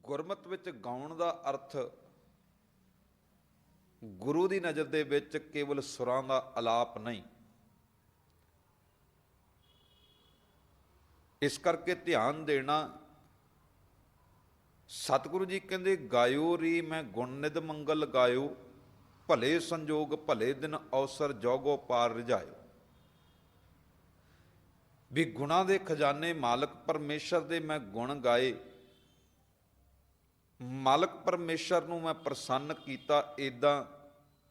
ਗੁਰਮਤਿ ਵਿੱਚ ਗਾਉਣ ਦਾ ਅਰਥ ਗੁਰੂ ਦੀ ਨਜ਼ਰ ਦੇ ਵਿੱਚ ਕੇਵਲ ਸੁਰਾਂ ਦਾ ਅਲਾਪ ਨਹੀਂ। ਇਸ ਕਰਕੇ ਧਿਆਨ ਦੇਣਾ। ਸਤਿਗੁਰੂ ਜੀ ਕਹਿੰਦੇ ਗਾਇਓ ਰੀ ਮੈਂ ਗੁਣ ਨਿਧ ਮੰਗਲ ਗਾਇਓ, ਭਲੇ ਸੰਜੋਗ ਭਲੇ ਦਿਨ ਅਵਸਰ ਜੋਗੋ ਪਾਰ ਰਜਾਇਓ। ਵੀ ਗੁਣਾਂ ਦੇ ਖਜ਼ਾਨੇ ਮਾਲਕ ਪਰਮੇਸ਼ਰ ਦੇ ਮੈਂ ਗੁਣ ਗਾਏ, ਮਾਲਕ ਪਰਮੇਸ਼ਰ ਨੂੰ ਮੈਂ ਪ੍ਰਸੰਨ ਕੀਤਾ ਇੱਦਾਂ,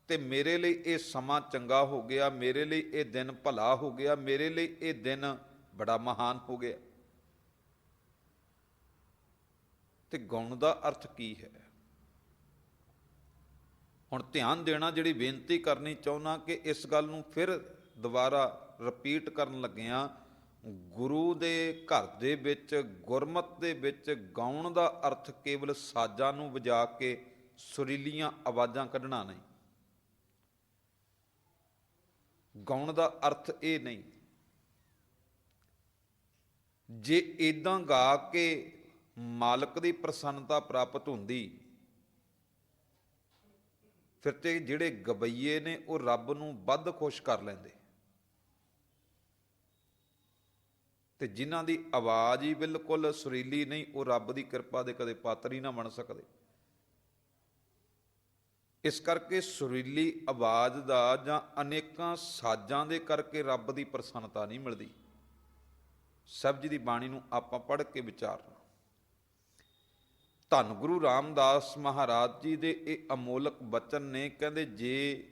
ਤੇ ਮੇਰੇ ਲਈ ਇਹ ਸਮਾਂ ਚੰਗਾ ਹੋ ਗਿਆ, ਮੇਰੇ ਲਈ ਇਹ ਦਿਨ ਭਲਾ ਹੋ ਗਿਆ, ਮੇਰੇ ਲਈ ਇਹ ਦਿਨ ਬੜਾ ਮਹਾਨ ਹੋ ਗਿਆ। ਤੇ ਗਾਉਣ ਦਾ ਅਰਥ ਕੀ ਹੈ? ਹੁਣ ਧਿਆਨ ਦੇਣਾ, ਜਿਹੜੀ ਬੇਨਤੀ ਕਰਨੀ ਚਾਹੁੰਦਾ ਕਿ ਇਸ ਗੱਲ ਨੂੰ ਫਿਰ ਦੁਬਾਰਾ ਰਿਪੀਟ ਕਰਨ ਲੱਗਿਆਂ, ਗੁਰੂ ਦੇ ਘਰ ਦੇ ਵਿੱਚ ਗੁਰਮਤਿ ਦੇ ਵਿੱਚ ਗਾਉਣ ਦਾ ਅਰਥ ਕੇਵਲ ਸਾਜ਼ਾਂ ਨੂੰ ਵਜਾ ਕੇ ਸੁਰੀਲੀਆਂ ਆਵਾਜ਼ਾਂ ਕੱਢਣਾ ਨਹੀਂ। ਗਾਉਣ ਦਾ ਅਰਥ ਇਹ ਨਹੀਂ। ਜੇ ਇੱਦਾਂ ਗਾ ਕੇ ਮਾਲਕ ਦੀ ਪ੍ਰਸੰਨਤਾ ਪ੍ਰਾਪਤ ਹੁੰਦੀ, ਫਿਰ ਤੇ ਜਿਹੜੇ ਗਵਈਏ ਨੇ ਉਹ ਰੱਬ ਨੂੰ ਵੱਧ ਖੁਸ਼ ਕਰ ਲੈਂਦੇ, ਤੇ ਜਿਨ੍ਹਾਂ ਦੀ ਆਵਾਜ਼ ਹੀ ਬਿਲਕੁਲ ਸੁਰੀਲੀ ਨਹੀਂ, ਉਹ ਰੱਬ ਦੀ ਕਿਰਪਾ ਦੇ ਕਦੇ ਪਾਤਰ ਹੀ ਨਾ ਬਣ ਸਕਦੇ। ਇਸ ਕਰਕੇ ਸੁਰੀਲੀ ਆਵਾਜ਼ ਦਾ ਜਾਂ ਅਨੇਕਾਂ ਸਾਜ਼ਾਂ ਦੇ ਕਰਕੇ ਰੱਬ ਦੀ ਪ੍ਰਸੰਨਤਾ ਨਹੀਂ ਮਿਲਦੀ। ਸਾਹਿਬ ਜੀ ਦੀ ਬਾਣੀ ਨੂੰ ਆਪਾਂ ਪੜ੍ਹ ਕੇ ਵਿਚਾਰਨਾ। ਧੰਨ ਗੁਰੂ ਰਾਮਦਾਸ ਮਹਾਰਾਜ ਜੀ ਦੇ ਇਹ ਅਮੋਲਕ ਬਚਨ ਨੇ। ਕਹਿੰਦੇ ਜੇ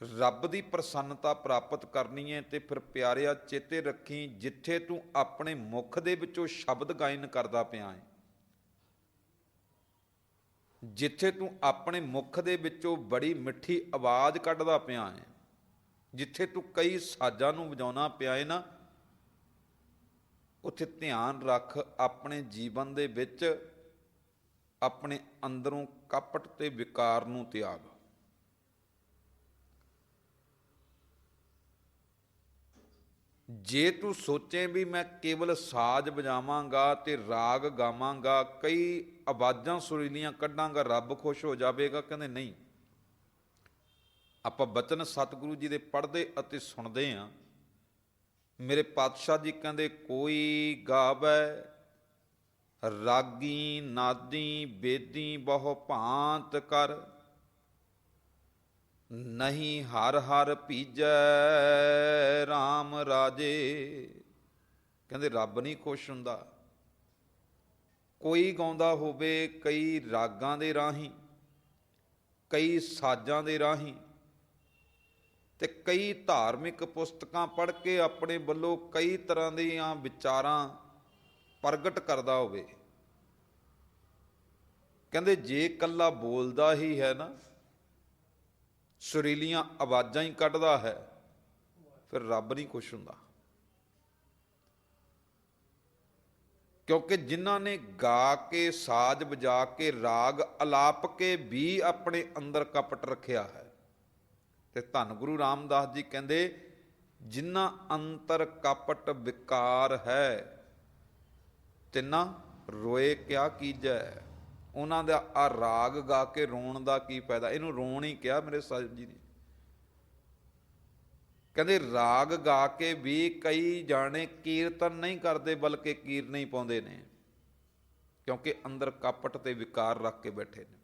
ਰੱਬ ਦੀ ਪ੍ਰਸੰਨਤਾ ਪ੍ਰਾਪਤ ਕਰਨੀ ਹੈ ਤੇ ਫਿਰ ਪਿਆਰਿਆ ਚੇਤੇ ਰੱਖੀ, ਜਿੱਥੇ ਤੂੰ ਆਪਣੇ ਮੁਖ ਦੇ ਵਿੱਚੋਂ ਸ਼ਬਦ ਗਾਇਨ ਕਰਦਾ ਪਿਆ ਹੈ, ਜਿੱਥੇ ਤੂੰ ਆਪਣੇ ਮੁਖ ਦੇ ਵਿੱਚੋਂ ਬੜੀ ਮਿੱਠੀ ਆਵਾਜ਼ ਕੱਢਦਾ ਪਿਆ ਹੈ, ਜਿੱਥੇ ਤੂੰ ਕਈ ਸਾਜ਼ਾਂ ਨੂੰ ਵਜਾਉਣਾ ਪਿਆ ਹੈ ਨਾ, ਉੱਥੇ ਧਿਆਨ ਰੱਖ, ਆਪਣੇ ਜੀਵਨ ਦੇ ਵਿੱਚ ਆਪਣੇ ਅੰਦਰੋਂ ਕਪਟ ਤੇ ਵਿਕਾਰ ਨੂੰ ਤਿਆਗ। ਜੇ ਤੂੰ ਸੋਚੇ ਵੀ ਮੈਂ ਕੇਵਲ ਸਾਜ਼ ਵਜਾਵਾਂਗਾ ਤੇ ਰਾਗ ਗਾਵਾਂਗਾ, ਕਈ ਆਵਾਜ਼ਾਂ ਸੁਰੀਲੀਆਂ ਕੱਢਾਂਗਾ, ਰੱਬ ਖੁਸ਼ ਹੋ ਜਾਵੇਗਾ, ਕਹਿੰਦੇ ਨਹੀਂ। ਆਪਾਂ ਬਚਨ ਸਤਿਗੁਰੂ ਜੀ ਦੇ ਪੜ੍ਹਦੇ ਅਤੇ ਸੁਣਦੇ ਹਾਂ। ਮੇਰੇ ਪਾਤਸ਼ਾਹ ਜੀ ਕਹਿੰਦੇ ਕੋਈ ਗਾਵੈ ਰਾਗੀ ਨਾਦੀ ਬੇਦੀ ਬਹੁ ਭਾਂਤ ਕਰ, ਨਹੀਂ ਹਰ ਹਰ ਭੀਜੈ ਰਾਮ ਰਾਜੇ। ਕਹਿੰਦੇ ਰੱਬ ਨਹੀਂ ਖੁਸ਼ ਹੁੰਦਾ। ਕੋਈ ਗਾਉਂਦਾ ਹੋਵੇ ਕਈ ਰਾਗਾਂ ਦੇ ਰਾਹੀਂ, ਕਈ ਸਾਜ਼ਾਂ ਦੇ ਰਾਹੀਂ, ਤੇ ਕਈ ਧਾਰਮਿਕ ਪੁਸਤਕਾਂ ਪੜ੍ਹ ਕੇ ਆਪਣੇ ਵੱਲੋਂ ਕਈ ਤਰ੍ਹਾਂ ਦੀਆਂ ਵਿਚਾਰਾਂ ਪ੍ਰਗਟ ਕਰਦਾ ਹੋਵੇ। ਕਹਿੰਦੇ ਜੇ ਇਕੱਲਾ ਬੋਲਦਾ ਹੀ ਹੈ ਨਾ, ਸੁਰੀਲੀਆਂ ਆਵਾਜ਼ਾਂ ਹੀ ਕੱਢਦਾ ਹੈ, ਫਿਰ ਰੱਬ ਨਹੀਂ ਖੁਸ਼ ਹੁੰਦਾ। ਕਿਉਂਕਿ ਜਿਨ੍ਹਾਂ ਨੇ ਗਾ ਕੇ ਸਾਜ਼ ਵਜਾ ਕੇ ਰਾਗ ਅਲਾਪ ਕੇ ਵੀ ਆਪਣੇ ਅੰਦਰ ਕਪਟ ਰੱਖਿਆ ਹੈ, ਤੇ ਧੰਨ ਗੁਰੂ ਰਾਮਦਾਸ ਜੀ ਕਹਿੰਦੇ ਜਿਨ੍ਹਾਂ ਅੰਤਰ ਕਪਟ ਵਿਕਾਰ ਹੈ, ਤਿੰਨਾ ਰੋਏ ਕਿਆ ਕੀਜੈ। ਉਹਨਾਂ ਦਾ ਆ ਰਾਗ ਗਾ ਕੇ ਰੋਣ ਦਾ ਕੀ ਫਾਇਦਾ? ਇਹਨੂੰ ਰੋਣ ਹੀ ਕਿਹਾ ਮੇਰੇ ਸਾਹਿਬ ਜੀ ਨੇ। ਕਹਿੰਦੇ ਰਾਗ ਗਾ ਕੇ ਵੀ ਕਈ ਜਾਣੇ ਕੀਰਤਨ ਨਹੀਂ ਕਰਦੇ, ਬਲਕਿ ਕੀਰਨੇ ਹੀ ਪਾਉਂਦੇ ਨੇ, ਕਿਉਂਕਿ ਅੰਦਰ ਕਪਟ ਤੇ ਵਿਕਾਰ ਰੱਖ ਕੇ ਬੈਠੇ ਨੇ।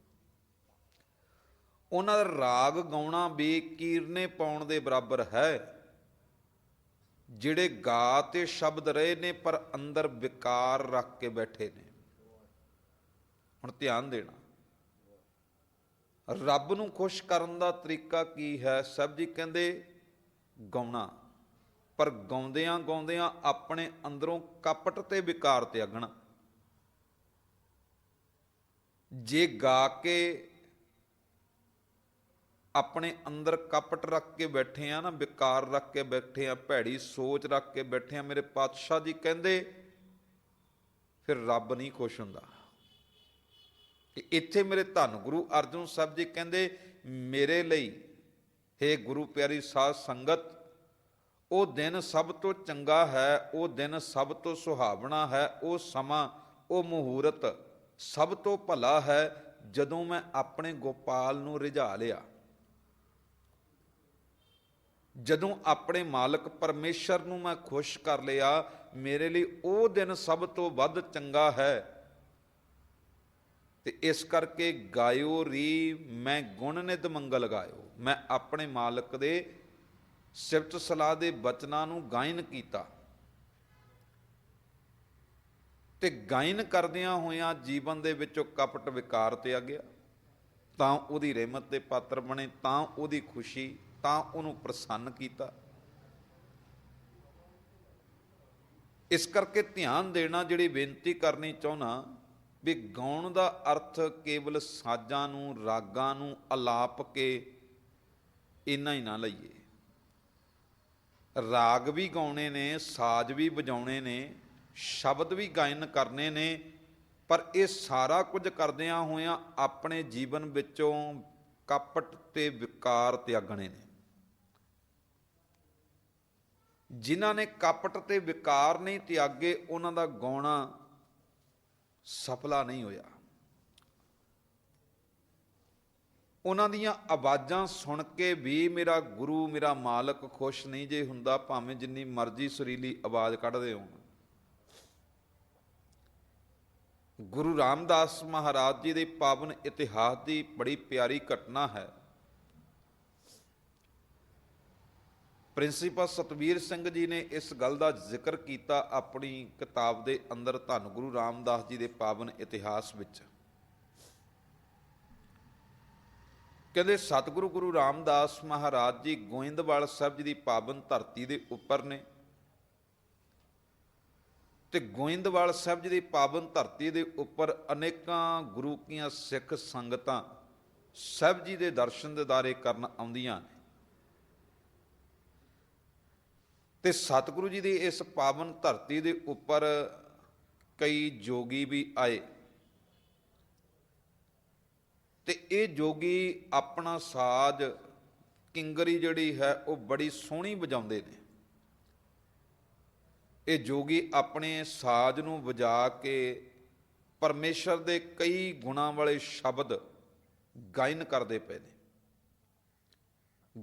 ਉਹਨਾਂ ਦਾ ਰਾਗ ਗਾਉਣਾ ਵੀ ਕੀਰਨੇ ਪਾਉਣ ਦੇ ਬਰਾਬਰ ਹੈ। ਜਿਹੜੇ ਗਾ ਤੇ ਸ਼ਬਦ ਰਹੇ ਨੇ ਪਰ ਅੰਦਰ ਵਿਕਾਰ ਰੱਖ ਕੇ ਬੈਠੇ ਨੇ। ਹੁਣ ਧਿਆਨ ਦੇਣਾ, ਰੱਬ ਨੂੰ ਖੁਸ਼ ਕਰਨ ਦਾ ਤਰੀਕਾ ਕੀ ਹੈ? ਸਾਹਿਬ ਜੀ ਕਹਿੰਦੇ ਗਾਉਣਾ, ਪਰ ਗਾਉਂਦਿਆਂ ਗਾਉਂਦਿਆਂ ਆਪਣੇ ਅੰਦਰੋਂ ਕਪਟ ਤੇ ਵਿਕਾਰ ਤਿਆਗਣਾ। ਜੇ ਗਾ ਕੇ ਆਪਣੇ ਅੰਦਰ ਕਪਟ ਰੱਖ ਕੇ ਬੈਠੇ ਆ ਨਾ, ਵਿਕਾਰ ਰੱਖ ਕੇ ਬੈਠੇ ਆ, ਭੈੜੀ ਸੋਚ ਰੱਖ ਕੇ ਬੈਠੇ ਆ, ਮੇਰੇ ਪਾਤਸ਼ਾਹ ਜੀ ਕਹਿੰਦੇ ਫਿਰ ਰੱਬ ਨਹੀਂ ਖੁਸ਼ ਹੁੰਦਾ। ਇੱਥੇ ਮੇਰੇ ਧੰਨ ਗੁਰੂ ਅਰਜਨ ਸਾਹਿਬ ਜੀ ਕਹਿੰਦੇ ਮੇਰੇ ਲਈ ਹੇ ਗੁਰੂ ਪਿਆਰੀ ਸਾਧ ਸੰਗਤ, ਉਹ ਦਿਨ ਸਭ ਤੋਂ ਚੰਗਾ ਹੈ, ਉਹ ਦਿਨ ਸਭ ਤੋਂ ਸੁਹਾਵਣਾ ਹੈ, ਉਹ ਸਮਾਂ ਉਹ ਮਹੂਰਤ ਸਭ ਤੋਂ ਭਲਾ ਹੈ ਜਦੋਂ ਮੈਂ ਆਪਣੇ ਗੋਪਾਲ ਨੂੰ ਰਿਝਾ ਲਿਆ, ਜਦੋਂ ਆਪਣੇ ਮਾਲਕ ਪਰਮੇਸ਼ਰ ਨੂੰ ਮੈਂ ਖੁਸ਼ ਕਰ ਲਿਆ। ਮੇਰੇ ਲਈ ਉਹ ਦਿਨ ਸਭ ਤੋਂ ਵੱਧ ਚੰਗਾ ਹੈ। ਤੇ ਇਸ ਕਰਕੇ ਗਾਇਓ ਰੀ ਮੈਂ ਗੁਣ ਨਿਤ ਮੰਗਲ ਗਾਇਓ, ਮੈਂ ਆਪਣੇ ਮਾਲਕ ਦੇ ਸਿਫਤ ਸਲਾਹ ਦੇ ਬਚਨਾਂ ਨੂੰ ਗਾਇਨ ਕੀਤਾ। ਤੇ ਗਾਇਨ ਕਰਦਿਆਂ ਹੋਇਆਂ ਜੀਵਨ ਦੇ ਵਿੱਚੋਂ ਕਪਟ ਵਿਕਾਰ ਤਿਆਗਿਆ, ਤਾਂ ਉਹਦੀ ਰਹਿਮਤ ਦੇ ਪਾਤਰ ਬਣੇ, ਤਾਂ ਉਹਦੀ ਖੁਸ਼ੀ, ਤਾਂ ਉਹਨੂੰ ਪ੍ਰਸੰਨ ਕੀਤਾ। ਇਸ ਕਰਕੇ ਧਿਆਨ ਦੇਣਾ, ਜਿਹੜੀ ਬੇਨਤੀ ਕਰਨੀ ਚਾਹੁੰਦਾ ਵੀ ਗਾਉਣ ਦਾ ਅਰਥ ਕੇਵਲ ਸਾਜ਼ਾਂ ਨੂੰ, ਰਾਗਾਂ ਨੂੰ ਅਲਾਪ ਕੇ ਇੰਨਾ ਹੀ ਨਾ ਲਈਏ। ਰਾਗ ਵੀ ਗਾਉਣੇ ਨੇ, ਸਾਜ਼ ਵੀ ਵਜਾਉਣੇ ਨੇ, ਸ਼ਬਦ ਵੀ ਗਾਇਨ ਕਰਨੇ ਨੇ, ਪਰ ਇਹ ਸਾਰਾ ਕੁਝ ਕਰਦਿਆਂ ਹੋਇਆਂ ਆਪਣੇ ਜੀਵਨ ਵਿੱਚੋਂ ਕਪਟ ਤੇ ਵਿਕਾਰ ਤਿਆਗਣੇ ਨੇ। ਜਿਨ੍ਹਾਂ ਨੇ ਕਪਟ ਤੇ ਵਿਕਾਰ ਨਹੀਂ ਤਿਆਗੇ, ਉਹਨਾਂ ਦਾ ਗਾਉਣਾ ਸਫਲਾ ਨਹੀਂ ਹੋਇਆ। ਉਹਨਾਂ ਦੀਆਂ ਆਵਾਜ਼ਾਂ ਸੁਣ ਕੇ ਵੀ ਮੇਰਾ ਗੁਰੂ, ਮੇਰਾ ਮਾਲਕ ਖੁਸ਼ ਨਹੀਂ ਜੇ ਹੁੰਦਾ, ਭਾਵੇਂ ਜਿੰਨੀ ਮਰਜ਼ੀ ਸੁਰੀਲੀ ਆਵਾਜ਼ ਕੱਢਦੇ ਹੋਣ। ਗੁਰੂ ਰਾਮਦਾਸ ਮਹਾਰਾਜ ਜੀ ਦੇ ਪਾਵਨ ਇਤਿਹਾਸ ਦੀ ਬੜੀ ਪਿਆਰੀ ਘਟਨਾ ਹੈ। ਪ੍ਰਿੰਸੀਪਲ ਸਤਵੀਰ ਸਿੰਘ ਜੀ ਨੇ ਇਸ ਗੱਲ ਦਾ ਜ਼ਿਕਰ ਕੀਤਾ ਆਪਣੀ ਕਿਤਾਬ ਦੇ ਅੰਦਰ, ਧੰਨ ਗੁਰੂ ਰਾਮਦਾਸ ਜੀ ਦੇ ਪਾਵਨ ਇਤਿਹਾਸ ਵਿੱਚ। ਕਹਿੰਦੇ ਸਤਿਗੁਰੂ ਗੁਰੂ ਰਾਮਦਾਸ ਮਹਾਰਾਜ ਜੀ ਗੋਇੰਦਵਾਲ ਸਾਹਿਬ ਜੀ ਦੀ ਪਾਵਨ ਧਰਤੀ ਦੇ ਉੱਪਰ ਨੇ, ਤੇ ਗੋਇੰਦਵਾਲ ਸਾਹਿਬ ਜੀ ਦੀ ਪਾਵਨ ਧਰਤੀ ਦੇ ਉੱਪਰ ਅਨੇਕਾਂ ਗੁਰੂ ਕੀਆਂ ਸਿੱਖ ਸੰਗਤਾਂ ਸਾਹਿਬ ਜੀ ਦੇ ਦਰਸ਼ਨ ਦਿਦਾਰੇ ਕਰਨ ਆਉਂਦੀਆਂ ਨੇ। ਤੇ ਸਤਿਗੁਰੂ ਜੀ ਦੀ ਇਸ ਪਾਵਨ ਧਰਤੀ ਦੇ ਉੱਪਰ ਕਈ ਜੋਗੀ ਵੀ ਆਏ, ਤੇ ਇਹ ਜੋਗੀ ਆਪਣਾ ਸਾਜ਼ ਕਿੰਗਰੀ ਜਿਹੜੀ ਹੈ ਉਹ ਬੜੀ ਸੋਹਣੀ ਵਜਾਉਂਦੇ ਨੇ। ਇਹ ਜੋਗੀ ਆਪਣੇ ਸਾਜ਼ ਨੂੰ ਵਜਾ ਕੇ ਪਰਮੇਸ਼ਰ ਦੇ ਕਈ ਗੁਣਾਂ ਵਾਲੇ ਸ਼ਬਦ ਗਾਇਨ ਕਰਦੇ ਪਏ ਨੇ।